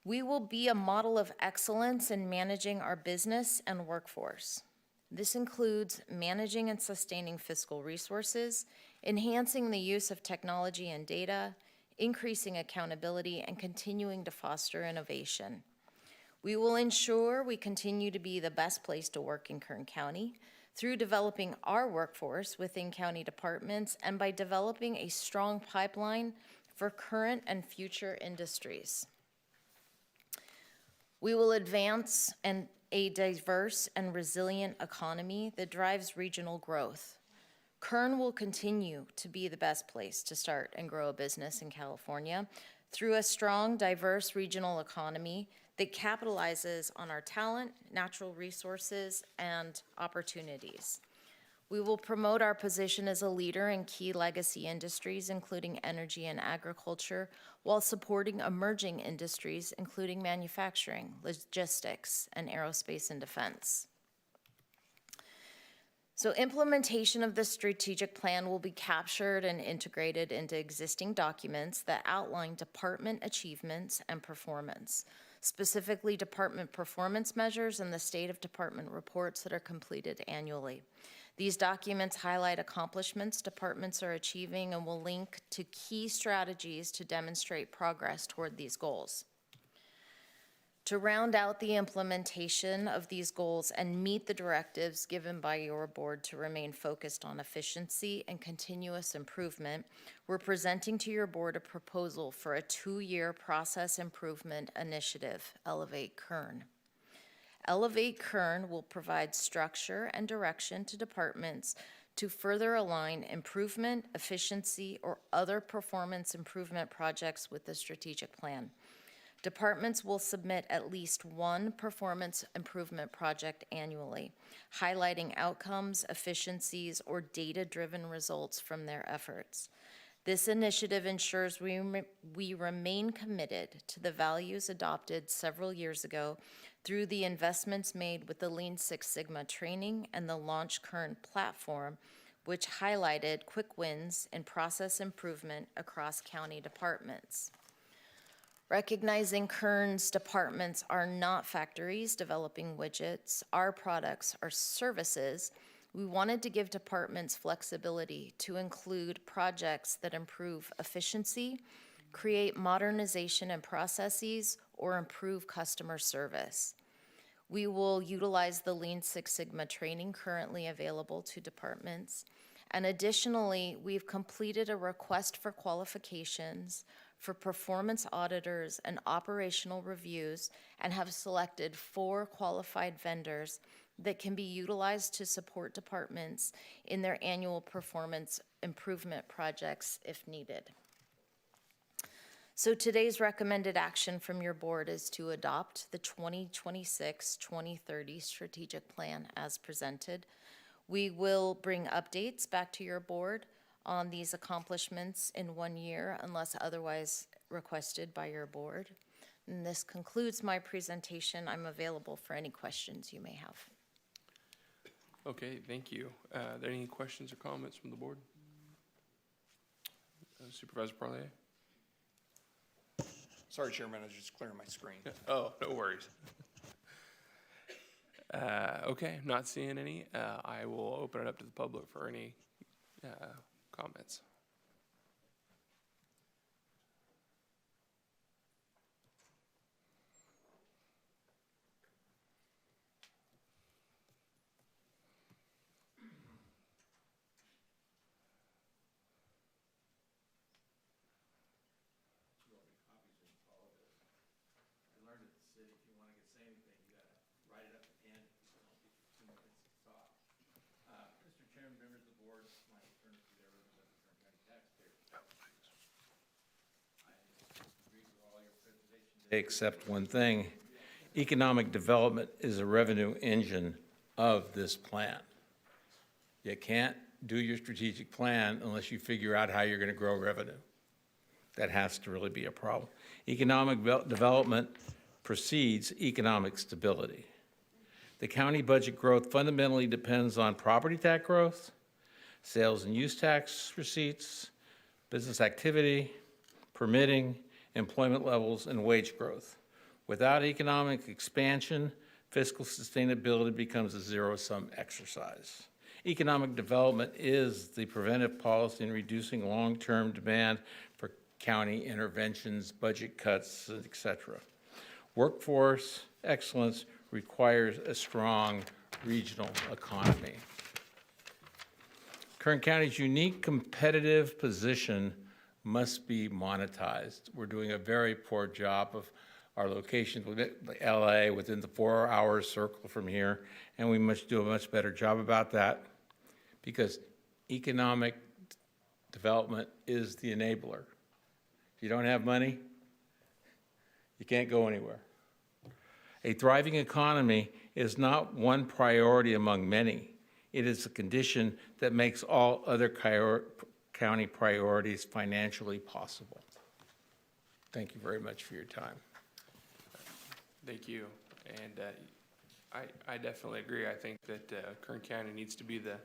[SPEAKER 13] We will be a model of excellence in managing our business and workforce. This includes managing and sustaining fiscal resources, enhancing the use of technology and data, increasing accountability, and continuing to foster innovation. We will ensure we continue to be the best place to work in Kern County through developing our workforce within county departments and by developing a strong pipeline for current and future industries.
[SPEAKER 4] We will advance a diverse and resilient economy that drives regional growth. Kern will continue to be the best place to start and grow a business in California through a strong, diverse regional economy that capitalizes on our talent, natural resources, and opportunities. We will promote our position as a leader in key legacy industries, including energy and agriculture, while supporting emerging industries, including manufacturing, logistics, and aerospace and defense. So implementation of the strategic plan will be captured and integrated into existing documents that outline department achievements and performance, specifically department performance measures and the state of department reports that are completed annually. These documents highlight accomplishments departments are achieving and will link to key strategies to demonstrate progress toward these goals. To round out the implementation of these goals and meet the directives given by your board to remain focused on efficiency and continuous improvement, we're presenting to your board a proposal for a 2-year process improvement initiative, Elevate Kern. Elevate Kern will provide structure and direction to departments to further align improvement, efficiency, or other performance improvement projects with the strategic plan. Departments will submit at least one performance improvement project annually, highlighting outcomes, efficiencies, or data-driven results from their efforts. This initiative ensures we remain committed to the values adopted several years ago through the investments made with the Lean Six Sigma training and the Launch Kern platform, which highlighted quick wins in process improvement across county departments. Recognizing Kern's departments are not factories developing widgets, our products are services, we wanted to give departments flexibility to include projects that improve efficiency, create modernization and processes, or improve customer service. We will utilize the Lean Six Sigma training currently available to departments. And additionally, we've completed a request for qualifications for performance auditors and operational reviews and have selected 4 qualified vendors that can be utilized to support departments in their annual performance improvement projects if needed. So today's recommended action from your board is to adopt the 2026-2030 strategic plan as presented. We will bring updates back to your board on these accomplishments in 1 year unless otherwise requested by your board. And this concludes my presentation. I'm available for any questions you may have.
[SPEAKER 3] Okay, thank you. Are there any questions or comments from the board? Supervisor Parlier?
[SPEAKER 17] Sorry, Chairman, I was just clearing my screen.
[SPEAKER 3] Oh, no worries. Okay, not seeing any. I will open it up to the public for any comments.
[SPEAKER 5] Except one thing, economic development is a revenue engine of this plan. You can't do your strategic plan unless you figure out how you're going to grow revenue. That has to really be a problem. Economic development precedes economic stability. The county budget growth fundamentally depends on property tax growth, sales and use tax receipts, business activity, permitting, employment levels, and wage growth. Without economic expansion, fiscal sustainability becomes a zero-sum exercise. Economic development is the preventive policy in reducing long-term demand for county interventions, budget cuts, etc. Workforce excellence requires a strong regional economy. Kern County's unique competitive position must be monetized. We're doing a very poor job of our locations within LA, within the 4-hour circle from here, and we must do a much better job about that, because economic development is the enabler. If you don't have money, you can't go anywhere. A thriving economy is not one priority among many. It is a condition that makes all other county priorities financially possible. Thank you very much for your time.
[SPEAKER 3] Thank you. And I definitely agree. I think that Kern County needs to be the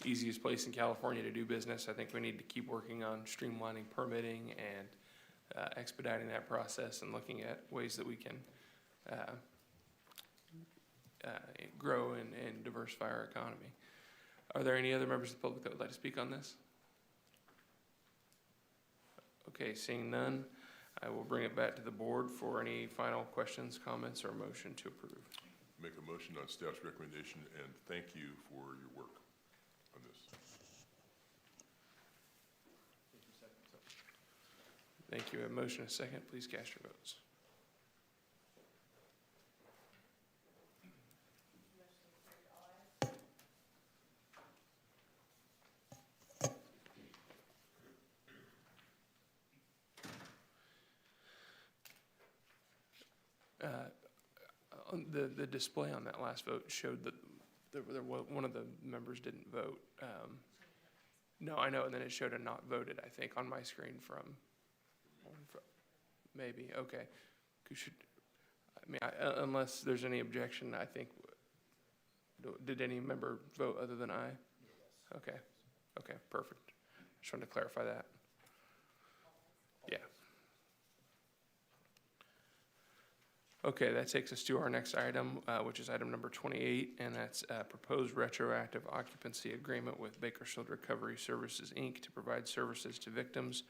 [SPEAKER 3] easiest place in California to do business. I think we need to keep working on streamlining permitting and expediting that process and looking at ways that we can grow and diversify our economy. Are there any other members of the public that would like to speak on this? Okay, seeing none, I will bring it back to the board for any final questions, comments, or motion to approve.
[SPEAKER 11] Make a motion on staff's recommendation, and thank you for your work on this.
[SPEAKER 3] Thank you. A motion and a second. Please cast your votes. The display on that last vote showed that one of the members didn't vote. No, I know, and then it showed a not voted, I think, on my screen from maybe, okay. Unless there's any objection, I think, did any member vote other than I? Okay, okay, perfect. Just wanted to clarify that. Yeah. Okay, that takes us to our next item, which is item number 28, and that's proposed retroactive occupancy agreement with Bakersfield Recovery Services, Inc. to provide services to victims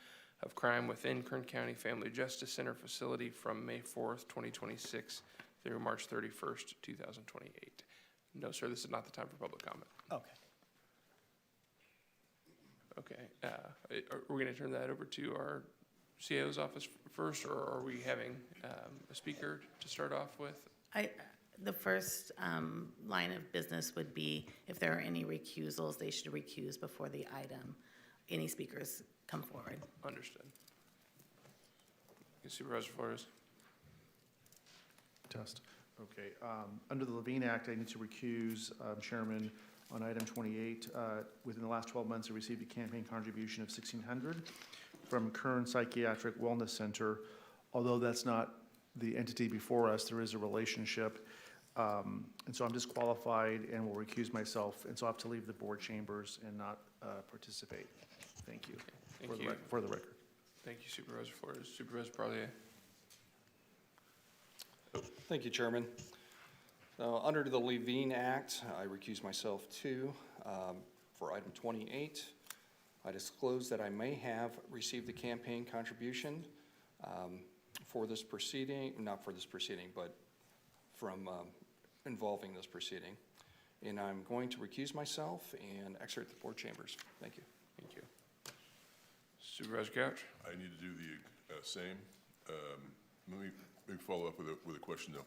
[SPEAKER 3] of crime within Kern County Family Justice Center facility from May 4th, 2026 through March 31st, 2028. No, sir, this is not the time for public comment.
[SPEAKER 24] Okay.
[SPEAKER 3] Okay, are we going to turn that over to our CAO's office first, or are we having a speaker to start off with?
[SPEAKER 1] The first line of business would be if there are any recusals, they should recuse before the item. Any speakers come forward.
[SPEAKER 3] Understood. Supervisor Flores.
[SPEAKER 2] Test. Okay. Under the Levine Act, I need to recuse Chairman on item 28. Within the last 12 months, I received a campaign contribution of $1,600 from Kern Psychiatric Wellness Center. Although that's not the entity before us, there is a relationship. And so I'm disqualified and will recuse myself. And so I have to leave the board chambers and not participate. Thank you.
[SPEAKER 3] Thank you.
[SPEAKER 2] For the record.
[SPEAKER 3] Thank you, Supervisor Flores. Supervisor Parlier.
[SPEAKER 17] Thank you, Chairman. Under the Levine Act, I recuse myself too. For item 28, I disclose that I may have received the campaign contribution for this proceeding, not for this proceeding, but from involving this proceeding. And I'm going to recuse myself and exit the board chambers. Thank you.
[SPEAKER 3] Thank you. Supervisor Couch.
[SPEAKER 11] I need to do the same. Let me follow up with a question, though.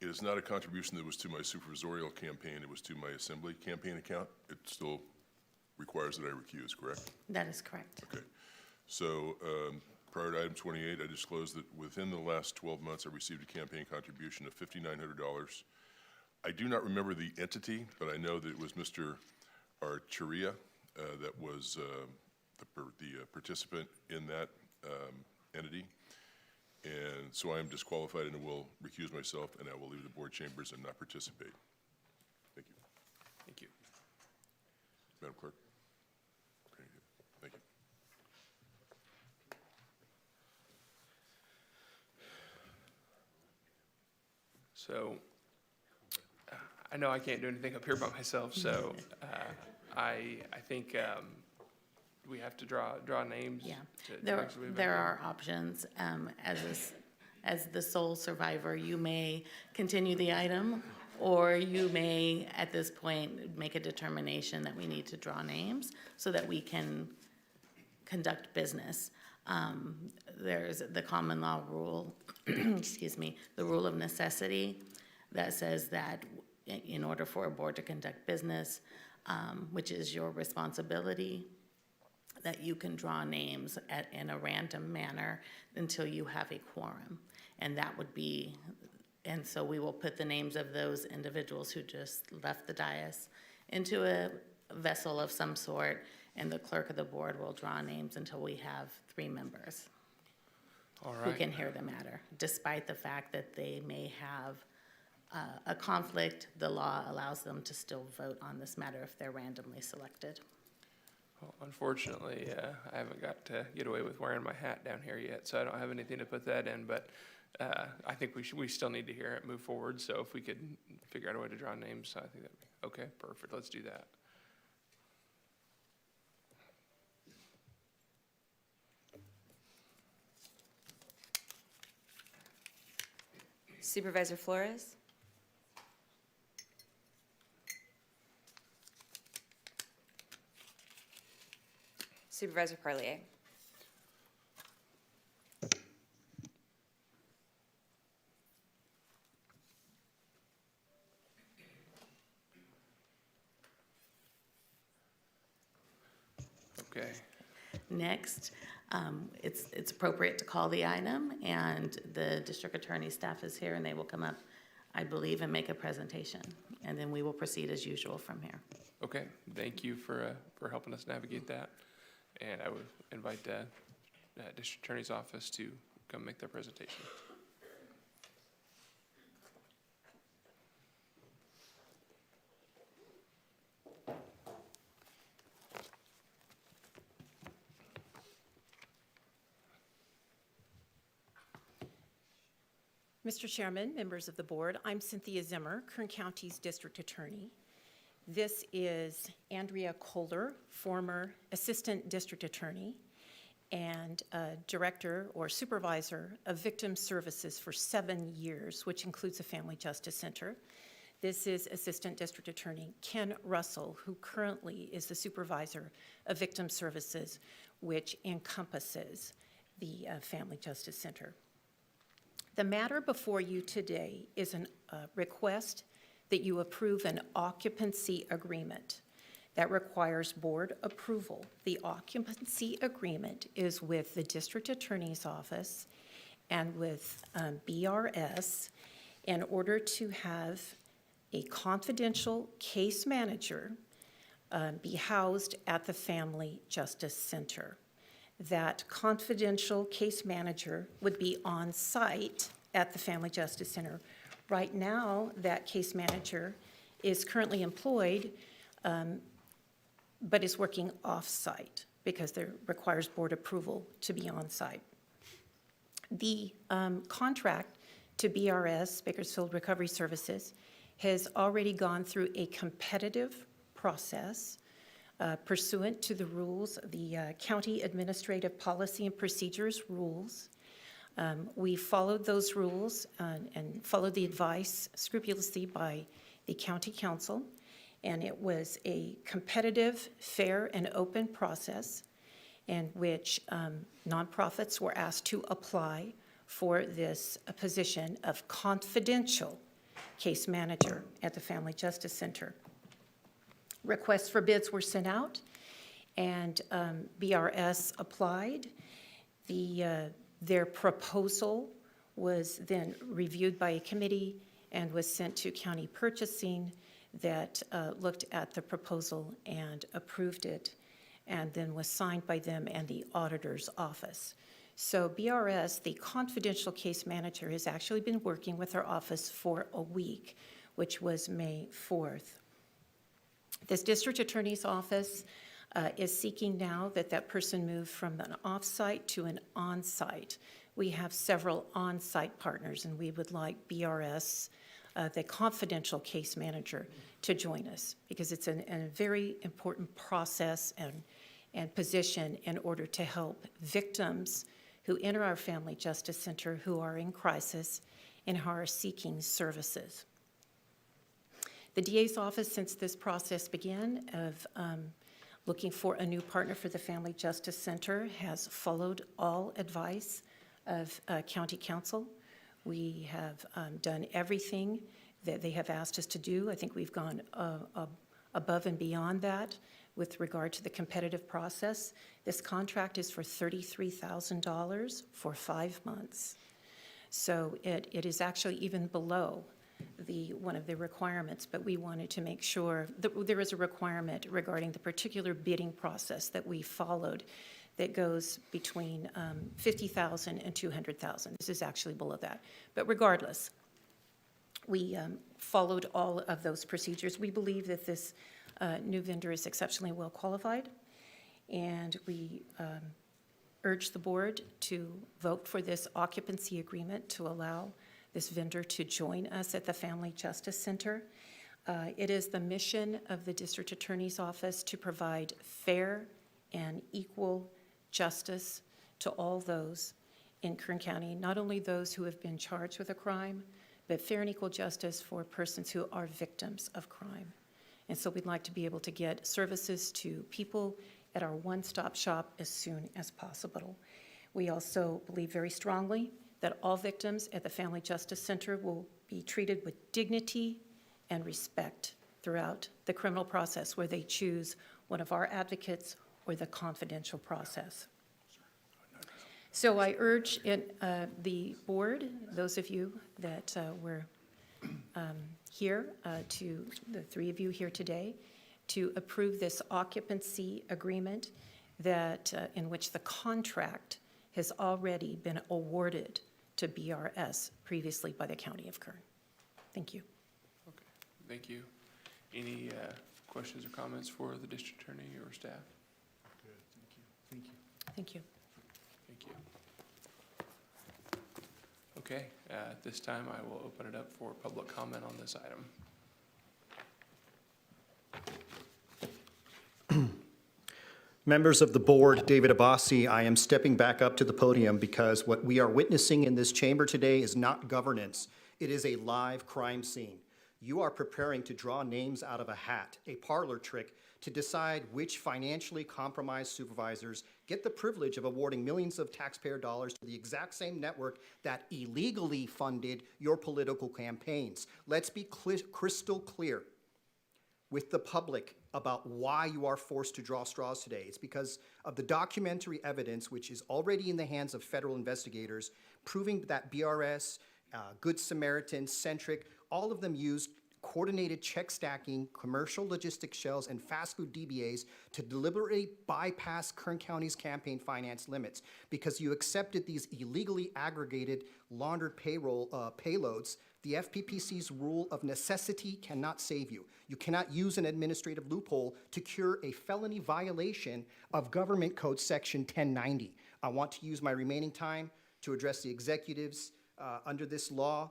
[SPEAKER 11] It is not a contribution that was to my supervisorial campaign. It was to my assembly campaign account. It still requires that I recuse, correct?
[SPEAKER 1] That is correct.
[SPEAKER 11] Okay. So prior to item 28, I disclosed that within the last 12 months, I received a campaign contribution of $5,900. I do not remember the entity, but I know that it was Mr. Archeria that was the participant in that entity. And so I am disqualified and will recuse myself, and I will leave the board chambers and not participate. Thank you.
[SPEAKER 3] Thank you.
[SPEAKER 11] Madam Clerk. Okay, thank you.
[SPEAKER 3] So I know I can't do anything up here by myself, so I think we have to draw names.
[SPEAKER 1] Yeah,
[SPEAKER 3] to actually
[SPEAKER 1] there are options. As the sole survivor, you may continue the item, or you may, at this point, make a determination that we need to draw names so that we can conduct business. There's the common law rule, excuse me, the rule of necessity that says that in order for a board to conduct business, which is your responsibility, that you can draw names in a random manner until you have a quorum. And that would be, and so we will put the names of those individuals who just left the dais into a vessel of some sort, and the clerk of the board will draw names until we have 3 members
[SPEAKER 3] All
[SPEAKER 1] who
[SPEAKER 3] right.
[SPEAKER 1] can hear the matter. Despite the fact that they may have a conflict, the law allows them to still vote on this matter if they're randomly selected.
[SPEAKER 3] Well, unfortunately, I haven't got to get away with wearing my hat down here yet, so I don't have anything to put that in, but I think we still need to hear it move forward, so if we could figure out a way to draw names, I think that'd be, okay, perfect, let's do that.
[SPEAKER 12] Supervisor Flores? Supervisor Parlier?
[SPEAKER 3] Okay.
[SPEAKER 1] Next, it's appropriate to call the item, and the district attorney staff is here, and they will come up, I believe, and make a presentation, and then we will proceed as usual from here.
[SPEAKER 3] Okay, thank you for helping us navigate that. And I would invite the district attorney's office to come make their presentation.
[SPEAKER 6] Mr. Chairman, members of the board, I'm Cynthia Zimmer, Kern County's District Attorney. This is Andrea Kohler, former Assistant District Attorney and Director or Supervisor of Victim Services for 7 years, which includes the Family Justice Center. This is Assistant District Attorney Ken Russell, who currently is the Supervisor of Victim Services, which encompasses the Family Justice Center. The matter before you today is a request that you approve an occupancy agreement that requires board approval. The occupancy agreement is with the District Attorney's Office and with BRS in order to have a confidential case manager be housed at the Family Justice Center. That confidential case manager would be on site at the Family Justice Center. Right now, that case manager is currently employed, but is working off-site because there requires board approval to be on site. The contract to BRS, Bakersfield Recovery Services, has already gone through a competitive process pursuant to the rules, the County Administrative Policy and Procedures rules. We followed those rules and followed the advice scrupulously by the County Council, and it was a competitive, fair, and open process in which nonprofits were asked to apply for this position of confidential case manager at the Family Justice Center. Requests for bids were sent out, and BRS applied. Their proposal was then reviewed by a committee and was sent to county purchasing that looked at the proposal and approved it, and then was signed by them and the auditor's office. So BRS, the confidential case manager, has actually been working with our office for a week, which was May 4th. This district attorney's office is seeking now that that person move from an off-site to an on-site. We have several on-site partners, and we would like BRS, the confidential case manager, to join us because it's a very important process and position in order to help victims who enter our Family Justice Center who are in crisis and who are seeking services. The DA's office, since this process began, of looking for a new partner for the Family Justice Center, has followed all advice of County Council. We have done everything that they have asked us to do. I think we've gone above and beyond that with regard to the competitive process. This contract is for $33,000 for 5 months. So it is actually even below one of the requirements, but we wanted to make sure that there is a requirement regarding the particular bidding process that we followed that goes between $50,000 and $200,000. This is actually below that. But regardless, we followed all of those procedures. We believe that this new vendor is exceptionally well qualified, and we urge the board to vote for this occupancy agreement to allow this vendor to join us at the Family Justice Center. It is the mission of the District Attorney's Office to provide fair and equal justice to all those in Kern County, not only those who have been charged with a crime, but fair and equal justice for persons who are victims of crime. And so we'd like to be able to get services to people at our one-stop shop as soon as possible. We also believe very strongly that all victims at the Family Justice Center will be treated with dignity and respect throughout the criminal process, where they choose one of our advocates or the confidential process. So I urge the board, those of you that were here, to the three of you here today, to approve this occupancy agreement that in which the contract has already been awarded to BRS previously by the County of Kern. Thank you.
[SPEAKER 3] Okay, thank you. Any questions or comments for the district attorney or staff?
[SPEAKER 2] Good, thank you.
[SPEAKER 6] Thank you.
[SPEAKER 3] Thank you. Okay, at this time, I will open it up for public comment on this item.
[SPEAKER 24] Members of the board, David Abbasi, I am stepping back up to the podium because what we are witnessing in this chamber today is not governance. It is a live crime scene. You are preparing to draw names out of a hat, a parlor trick, to decide which financially compromised supervisors get the privilege of awarding millions of taxpayer dollars to the exact same network that illegally funded your political campaigns. Let's be crystal clear with the public about why you are forced to draw straws today. It's because of the documentary evidence, which is already in the hands of federal investigators, proving that BRS, Good Samaritan, Centric, all of them used coordinated check stacking, commercial logistics shells, and fast food DBAs to deliberately bypass Kern County's campaign finance limits because you accepted these illegally aggregated laundered payroll payloads. The FPPC's rule of necessity cannot save you. You cannot use an administrative loophole to cure a felony violation of Government Code Section 1090. I want to use my remaining time to address the executives under this law.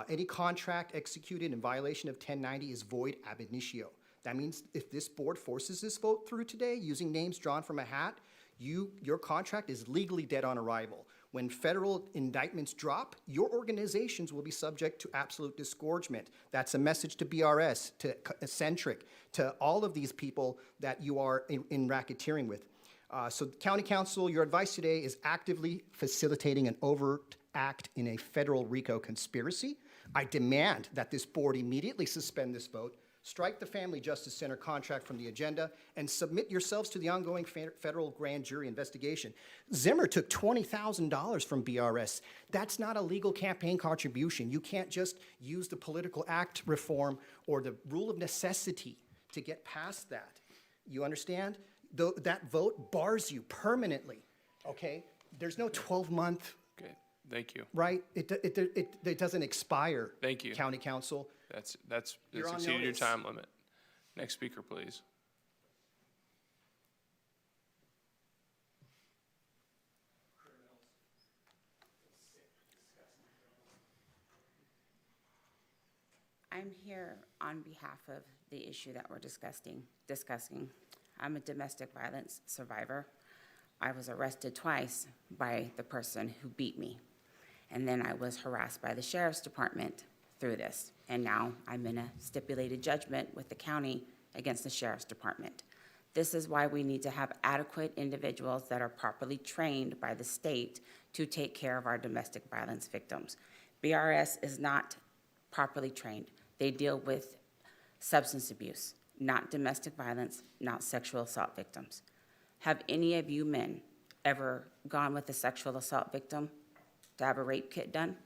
[SPEAKER 24] Any contract executed in violation of 1090 is void ab initio. That means if this board forces this vote through today using names drawn from a hat, your contract is legally dead on arrival. When federal indictments drop, your organizations will be subject to absolute disgorgement. That's a message to BRS, to Centric, to all of these people that you are in racketeering with. So County Council, your advice today is actively facilitating an overt act in a federal RICO conspiracy. I demand that this board immediately suspend this vote, strike the Family Justice Center contract from the agenda, and submit yourselves to the ongoing federal grand jury investigation. Zimmer took $20,000 from BRS. That's not a legal campaign contribution. You can't just use the political act reform or the rule of necessity to get past that. You understand? That vote bars you permanently, okay? There's no 12-month.
[SPEAKER 3] Okay, thank you.
[SPEAKER 24] Right? It doesn't expire.
[SPEAKER 3] Thank you.
[SPEAKER 24] County Council.
[SPEAKER 3] That's
[SPEAKER 24] You're on
[SPEAKER 3] exceeded your
[SPEAKER 24] notice.
[SPEAKER 3] time limit. Next speaker, please.
[SPEAKER 9] I'm here on behalf of the issue that we're discussing. I'm a domestic violence survivor. I was arrested twice by the person who beat me. And then I was harassed by the sheriff's department through this. And now I'm in a stipulated judgment with the county against the sheriff's department. This is why we need to have adequate individuals that are properly trained by the state to take care of our domestic violence victims. BRS is not properly trained. They deal with substance abuse, not domestic violence, not sexual assault victims. Have any of you men ever gone with a sexual assault victim to have a rape kit done?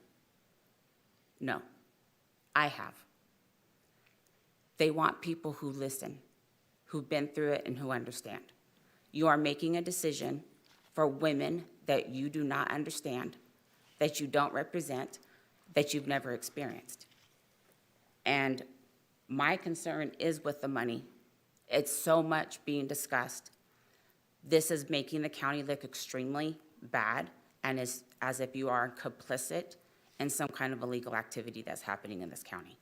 [SPEAKER 9] No, I have. They want people who listen, who've been through it and who understand. You are making a decision for women that you do not understand, that you don't represent, that you've never experienced. And my concern is with the money. It's so much being discussed. This is making the county look extremely bad and is as if you are complicit in some kind of illegal activity that's happening in this county.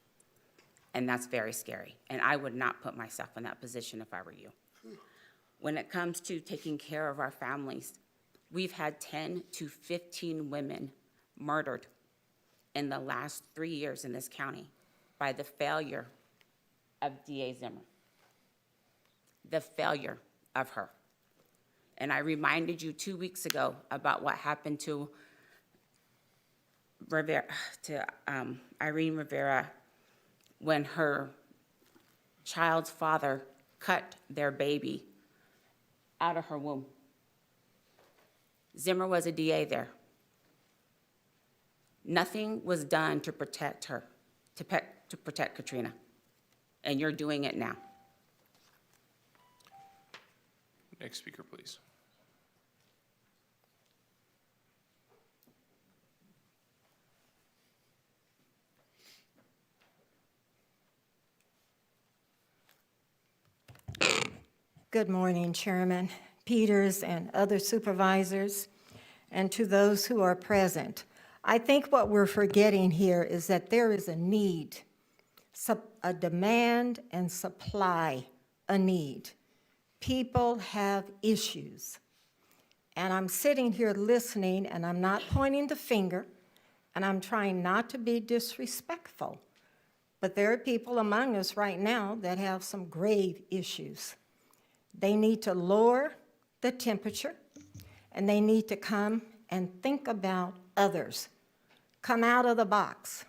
[SPEAKER 9] And that's very scary. And I would not put myself in that position if I were you. When it comes to taking care of our families, we've had 10 to 15 women murdered in the last 3 years in this county by the failure of DA Zimmer. The failure of her. And I reminded you 2 weeks ago about what happened to Irene Rivera when her child's father cut their baby out of her womb. Zimmer was a DA there. Nothing was done to protect her, to protect Katrina. And you're doing it now.
[SPEAKER 3] Next speaker, please.
[SPEAKER 8] Good morning, Chairman Peters and other supervisors, and to those who are present. I think what we're forgetting here is that there is a need, a demand and supply, a need. People have issues. And I'm sitting here listening, and I'm not pointing the finger, and I'm trying not to be disrespectful. But there are people among us right now that have some grave issues. They need to lower the temperature, and they need to come and think about others. Come out of the box.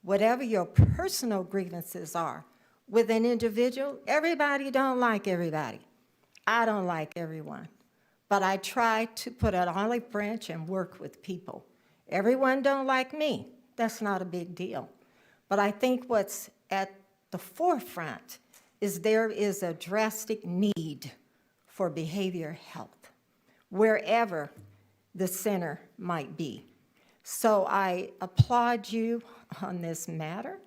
[SPEAKER 8] Whatever your personal grievances are with an individual, everybody don't like everybody. I don't like everyone. But I try to put an olive branch and work with people. Everyone don't like me. That's not a big deal. But I think what's at the forefront is there is a drastic need for behavior health, wherever the center might be. So I applaud you on this matter.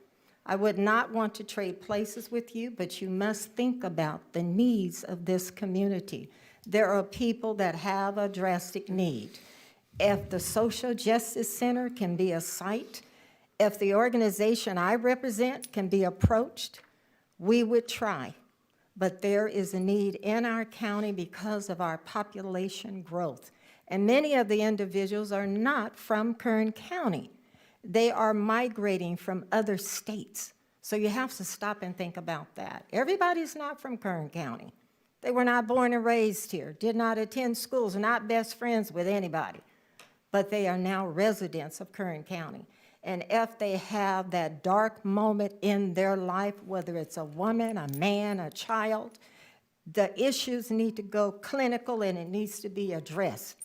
[SPEAKER 8] I would not want to trade places with you, but you must think about the needs of this community. There are people that have a drastic need. If the Social Justice Center can be a site, if the organization I represent can be approached, we would try. But there is a need in our county because of our population growth. And many of the individuals are not from Kern County. They are migrating from other states. So you have to stop and think about that. Everybody's not from Kern County. They were not born and raised here, did not attend schools, not best friends with anybody. But they are now residents of Kern County. And if they have that dark moment in their life, whether it's a woman, a man, a child, the issues need to go clinical and it needs to be addressed.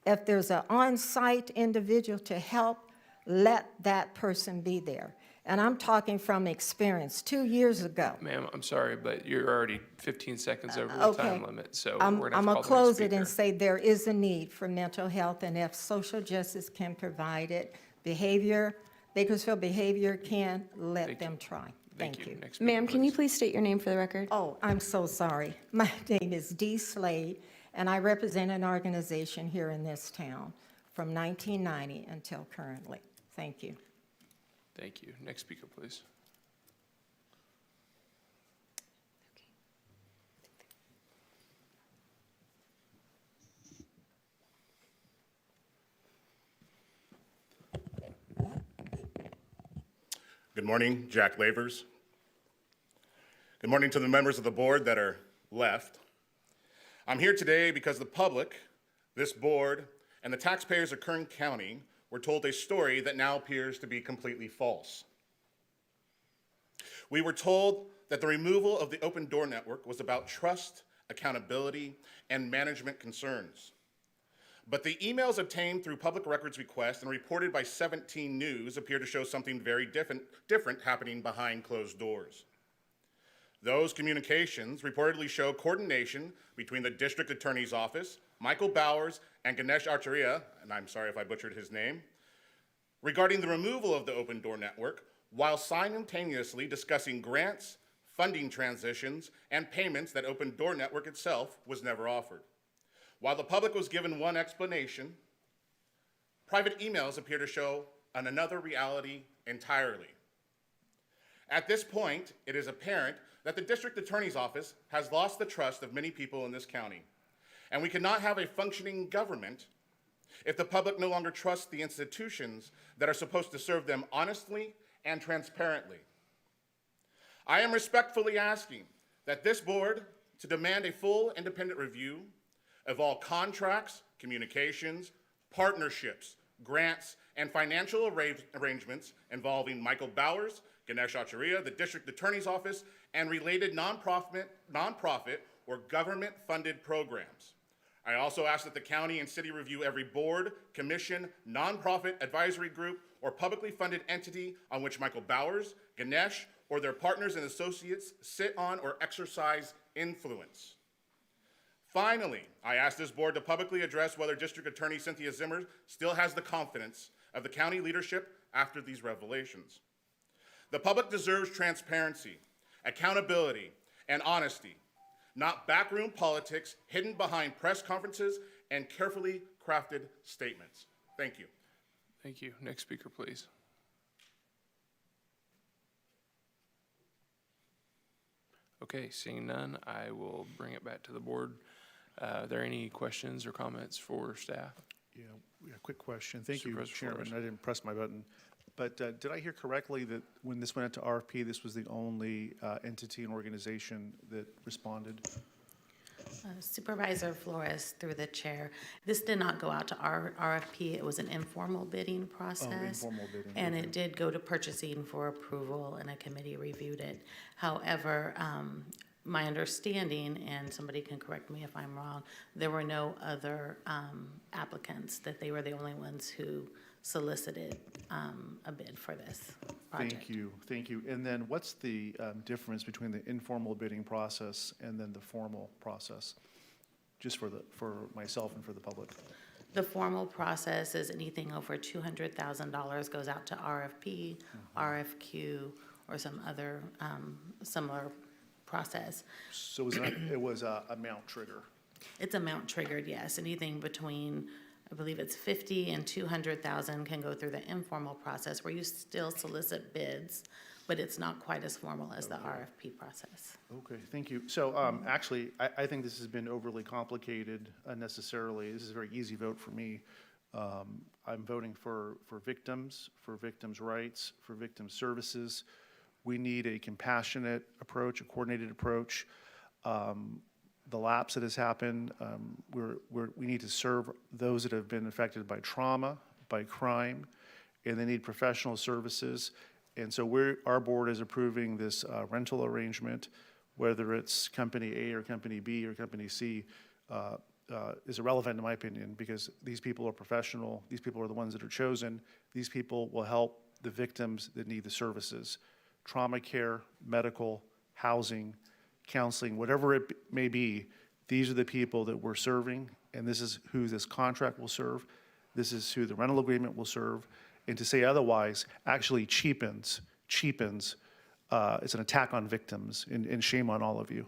[SPEAKER 8] If there's an on-site individual to help, let that person be there. And I'm talking from experience. 2 years ago.
[SPEAKER 3] Ma'am, I'm sorry, but you're already 15 seconds over the
[SPEAKER 8] Okay.
[SPEAKER 3] time limit, so
[SPEAKER 8] I'm
[SPEAKER 3] we're gonna
[SPEAKER 8] gonna
[SPEAKER 3] have to call the next
[SPEAKER 8] close it and
[SPEAKER 3] speaker.
[SPEAKER 8] say there is a need for mental health, and if social justice can provide it, Bakersfield Behavior can, let them try. Thank you.
[SPEAKER 3] Next speaker,
[SPEAKER 12] Ma'am, can you please state your name for the record?
[SPEAKER 8] Oh, I'm so sorry. My name is Dee Slade, and I represent an organization here in this town from 1990 until currently. Thank you.
[SPEAKER 3] Thank you. Next speaker, please.
[SPEAKER 14] Good morning, Jack Lavers. Good morning to the members of the board that are left. I'm here today because the public, this board, and the taxpayers of Kern County were told a story that now appears to be completely false. We were told that the removal of the Open Door Network was about trust, accountability, and management concerns. But the emails obtained through public records request and reported by 17 News appear to show something very different happening behind closed doors. Those communications reportedly show coordination between the district attorney's office, Michael Bowers, and Ganesh Acharya, and I'm sorry if I butchered his name, regarding the removal of the Open Door Network, while simultaneously discussing grants, funding transitions, and payments that Open Door Network itself was never offered. While the public was given one explanation, private emails appear to show another reality entirely. At this point, it is apparent that the district attorney's office has lost the trust of many people in this county, and we cannot have a functioning government if the public no longer trusts the institutions that are supposed to serve them honestly and transparently. I am respectfully asking that this board to demand a full independent review of all contracts, communications, partnerships, grants, and financial arrangements involving Michael Bowers, Ganesh Acharya, the district attorney's office, and related nonprofit or government-funded programs. I also ask that the county and city review every board, commission, nonprofit advisory group, or publicly funded entity on which Michael Bowers, Ganesh, or their partners and associates sit on or exercise influence. Finally, I ask this board to publicly address whether District Attorney Cynthia Zimmer still has the confidence of the county leadership after these revelations. The public deserves transparency, accountability, and honesty, not backroom politics hidden behind press conferences and carefully crafted statements. Thank you.
[SPEAKER 3] Thank you. Next speaker, please. Okay, seeing none, I will bring it back to the board. Are there any questions or comments for staff?
[SPEAKER 2] Yeah, quick question. Thank you,
[SPEAKER 3] Supervisor
[SPEAKER 2] Chairman.
[SPEAKER 3] Flores.
[SPEAKER 2] I didn't press my button. But did I hear correctly that when this went into RFP, this was the only entity and organization that responded?
[SPEAKER 1] Supervisor Flores, through the chair, this did not go out to our RFP. It was an informal bidding process.
[SPEAKER 2] Informal bidding,
[SPEAKER 1] And
[SPEAKER 2] okay.
[SPEAKER 1] it did go to purchasing for approval, and a committee reviewed it. However, my understanding, and somebody can correct me if I'm wrong, there were no other applicants, that they were the only ones who solicited a bid for this project.
[SPEAKER 2] Thank you. And then what's the difference between the informal bidding process and then the formal process? Just for myself and for the public.
[SPEAKER 1] The formal process is anything over $200,000 goes out to RFP, RFQ, or some other similar process.
[SPEAKER 2] So it was a amount trigger.
[SPEAKER 1] It's amount triggered, yes. Anything between, I believe it's 50 and 200,000 can go through the informal process where you still solicit bids, but it's not quite as formal as the RFP process.
[SPEAKER 2] Okay, thank you. So actually, I think this has been overly complicated unnecessarily. This is a very easy vote for me. I'm voting for victims rights, for victim services. We need a compassionate approach, a coordinated approach. The lapse that has happened, we need to serve those that have been affected by trauma, by crime, and they need professional services. And so our board is approving this rental arrangement, whether it's company A or company B or company C, is irrelevant in my opinion, because these people are professional, these people are the ones that are chosen, these people will help the victims that need the services. Trauma care, medical, housing, counseling, whatever it may be, these are the people that we're serving, and this is who this contract will serve. This is who the rental agreement will serve. And to say otherwise actually cheapens. It's an attack on victims, and shame on all of you.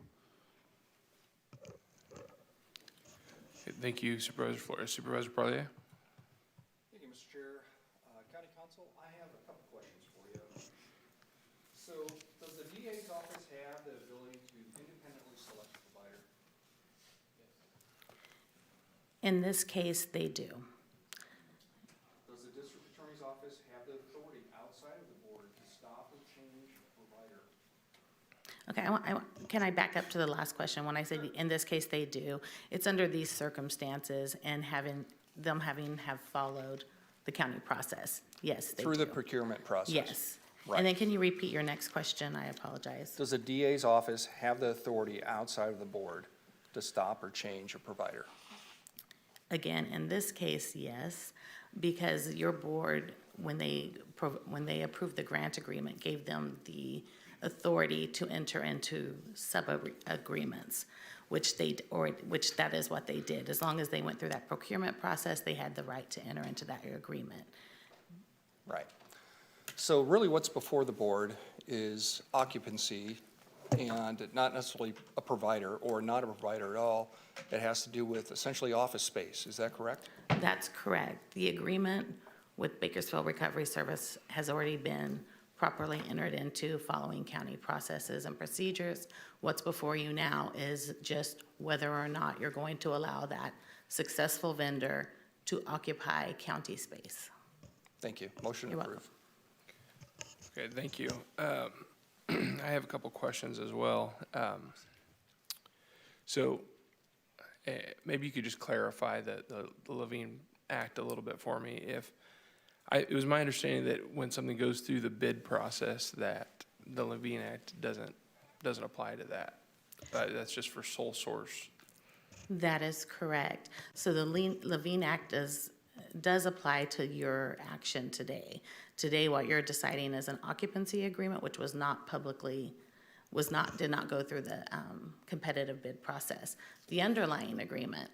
[SPEAKER 3] Thank you, Supervisor Flores. Supervisor Parlier?
[SPEAKER 17] Thank you, Mr. Chair. County Council, I have a couple questions for you. So, does the DA's office have the ability to independently select a provider?
[SPEAKER 1] In this case, they do.
[SPEAKER 17] Does the district attorney's office have the authority outside of the board to stop or change a provider?
[SPEAKER 1] Okay, can I back up to the last question? When I say in this case they do, it's under these circumstances and having have followed the county process. Yes, they do.
[SPEAKER 17] Through the procurement process?
[SPEAKER 1] Yes.
[SPEAKER 17] Right.
[SPEAKER 1] And then can you repeat your next question? I apologize.
[SPEAKER 17] Does the DA's office have the authority outside of the board to stop or change a provider?
[SPEAKER 1] Again, in this case, yes, because your board, when they approved the grant agreement, gave them the authority to enter into sub-agreements, which that is what they did. As long as they went through that procurement process, they had the right to enter into that agreement.
[SPEAKER 17] Right. So really what's before the board is occupancy and not necessarily a provider or not a provider at all. It has to do with essentially office space. Is that correct?
[SPEAKER 1] That's correct. The agreement with Bakersfield Recovery Service has already been properly entered into following county processes and procedures. What's before you now is just whether or not you're going to allow that successful vendor to occupy county space.
[SPEAKER 17] Thank you. Motion
[SPEAKER 1] You're
[SPEAKER 17] approved.
[SPEAKER 3] Okay, thank you. I have a couple questions as well. So maybe you could just clarify the Levine Act a little bit for me. It was my understanding that when something goes through the bid process, that the Levine Act doesn't apply to that. That's just for sole source.
[SPEAKER 1] That is correct. So the Levine Act does apply to your action today. Today, what you're deciding is an occupancy agreement, which did not go through the competitive bid process. The underlying agreement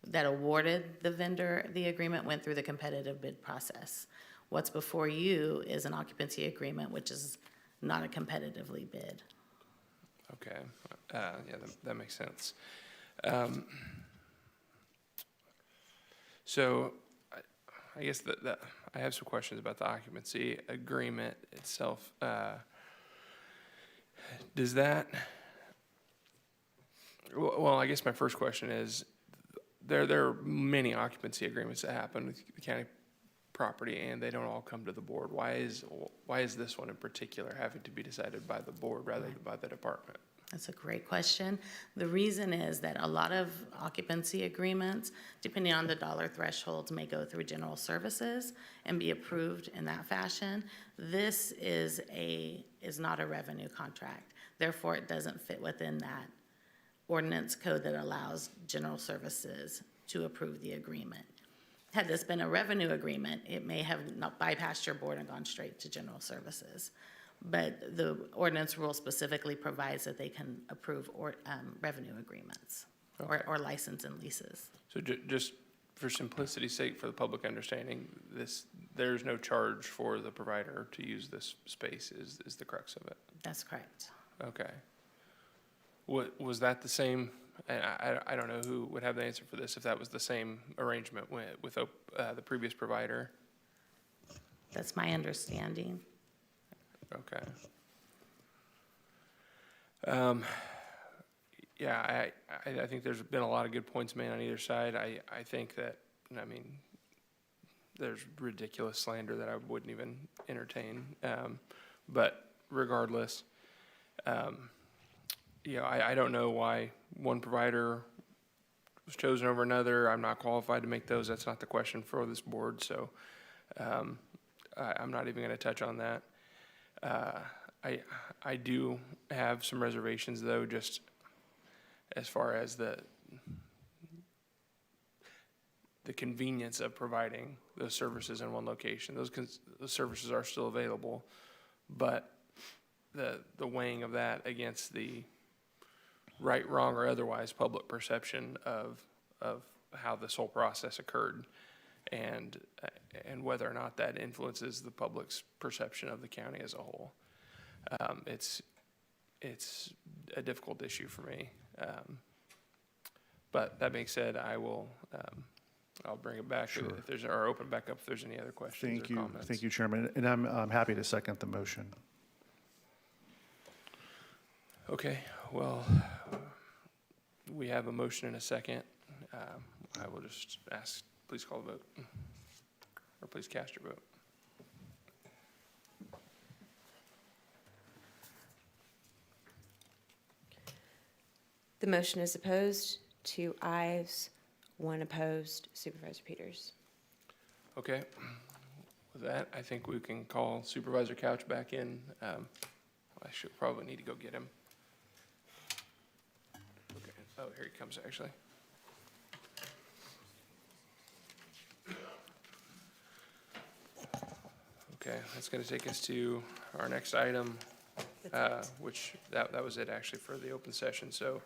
[SPEAKER 1] that awarded the vendor the agreement went through the competitive bid process. What's before you is an occupancy agreement, which is not a competitively bid.
[SPEAKER 3] Okay, yeah, that makes sense. So I guess that I have some questions about the occupancy agreement itself. Does that, well, I guess my first question is, there are many occupancy agreements that happen with the county property and they don't all come to the board. Why is this one in particular having to be decided by the board rather than by the department?
[SPEAKER 1] That's a great question. The reason is that a lot of occupancy agreements, depending on the dollar thresholds, may go through general services and be approved in that fashion. This is not a revenue contract. Therefore, it doesn't fit within that ordinance code that allows general services to approve the agreement. Had this been a revenue agreement, it may have not bypassed your board and gone straight to general services. But the ordinance rule specifically provides that they can approve revenue agreements or license and leases.
[SPEAKER 3] So just for simplicity's sake, for the public understanding, there's no charge for the provider to use this space is the crux of it?
[SPEAKER 1] That's correct.
[SPEAKER 3] Okay. Was that the same, I don't know who would have the answer for this, if that was the same arrangement with the previous provider?
[SPEAKER 1] That's my understanding.
[SPEAKER 3] Okay. Yeah, I think there's been a lot of good points made on either side. I think that, I mean, there's ridiculous slander that I wouldn't even entertain. But regardless, I don't know why one provider was chosen over another. I'm not qualified to make those. That's not the question for this board. So I'm not even going to touch on that. I do have some reservations, though, just as far as the convenience of providing those services in one location. Those services are still available, but the weighing of that against the right, wrong, or otherwise public perception of how this whole process occurred, and whether or not that influences the public's perception of the county as a whole. It's a difficult issue for me. But that being said, I'll bring it back
[SPEAKER 2] Sure.
[SPEAKER 3] or open back up if there's any other questions or comments.
[SPEAKER 2] Thank you, Chairman, and I'm happy to second the motion.
[SPEAKER 3] Okay, well, we have a motion and a second. I will just ask, please call the vote, or please cast your vote.
[SPEAKER 12] The motion is opposed. 2 ayes, 1 opposed. Supervisor Peters.
[SPEAKER 3] Okay. With that, I think we can call Supervisor Couch back in. I should probably need to go get him. Okay. Oh, here he comes, actually. Okay, that's going to take us to our next item, which that was it actually for the open session. So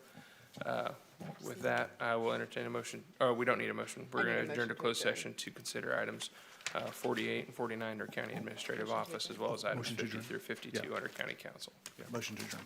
[SPEAKER 3] with that, I will entertain a motion. Oh, we don't need a motion. We're going to adjourn to closed session to consider items 48 and 49 under County Administrative Office, as well as items 50 through 52 under County Council.
[SPEAKER 2] Motion to adjourn.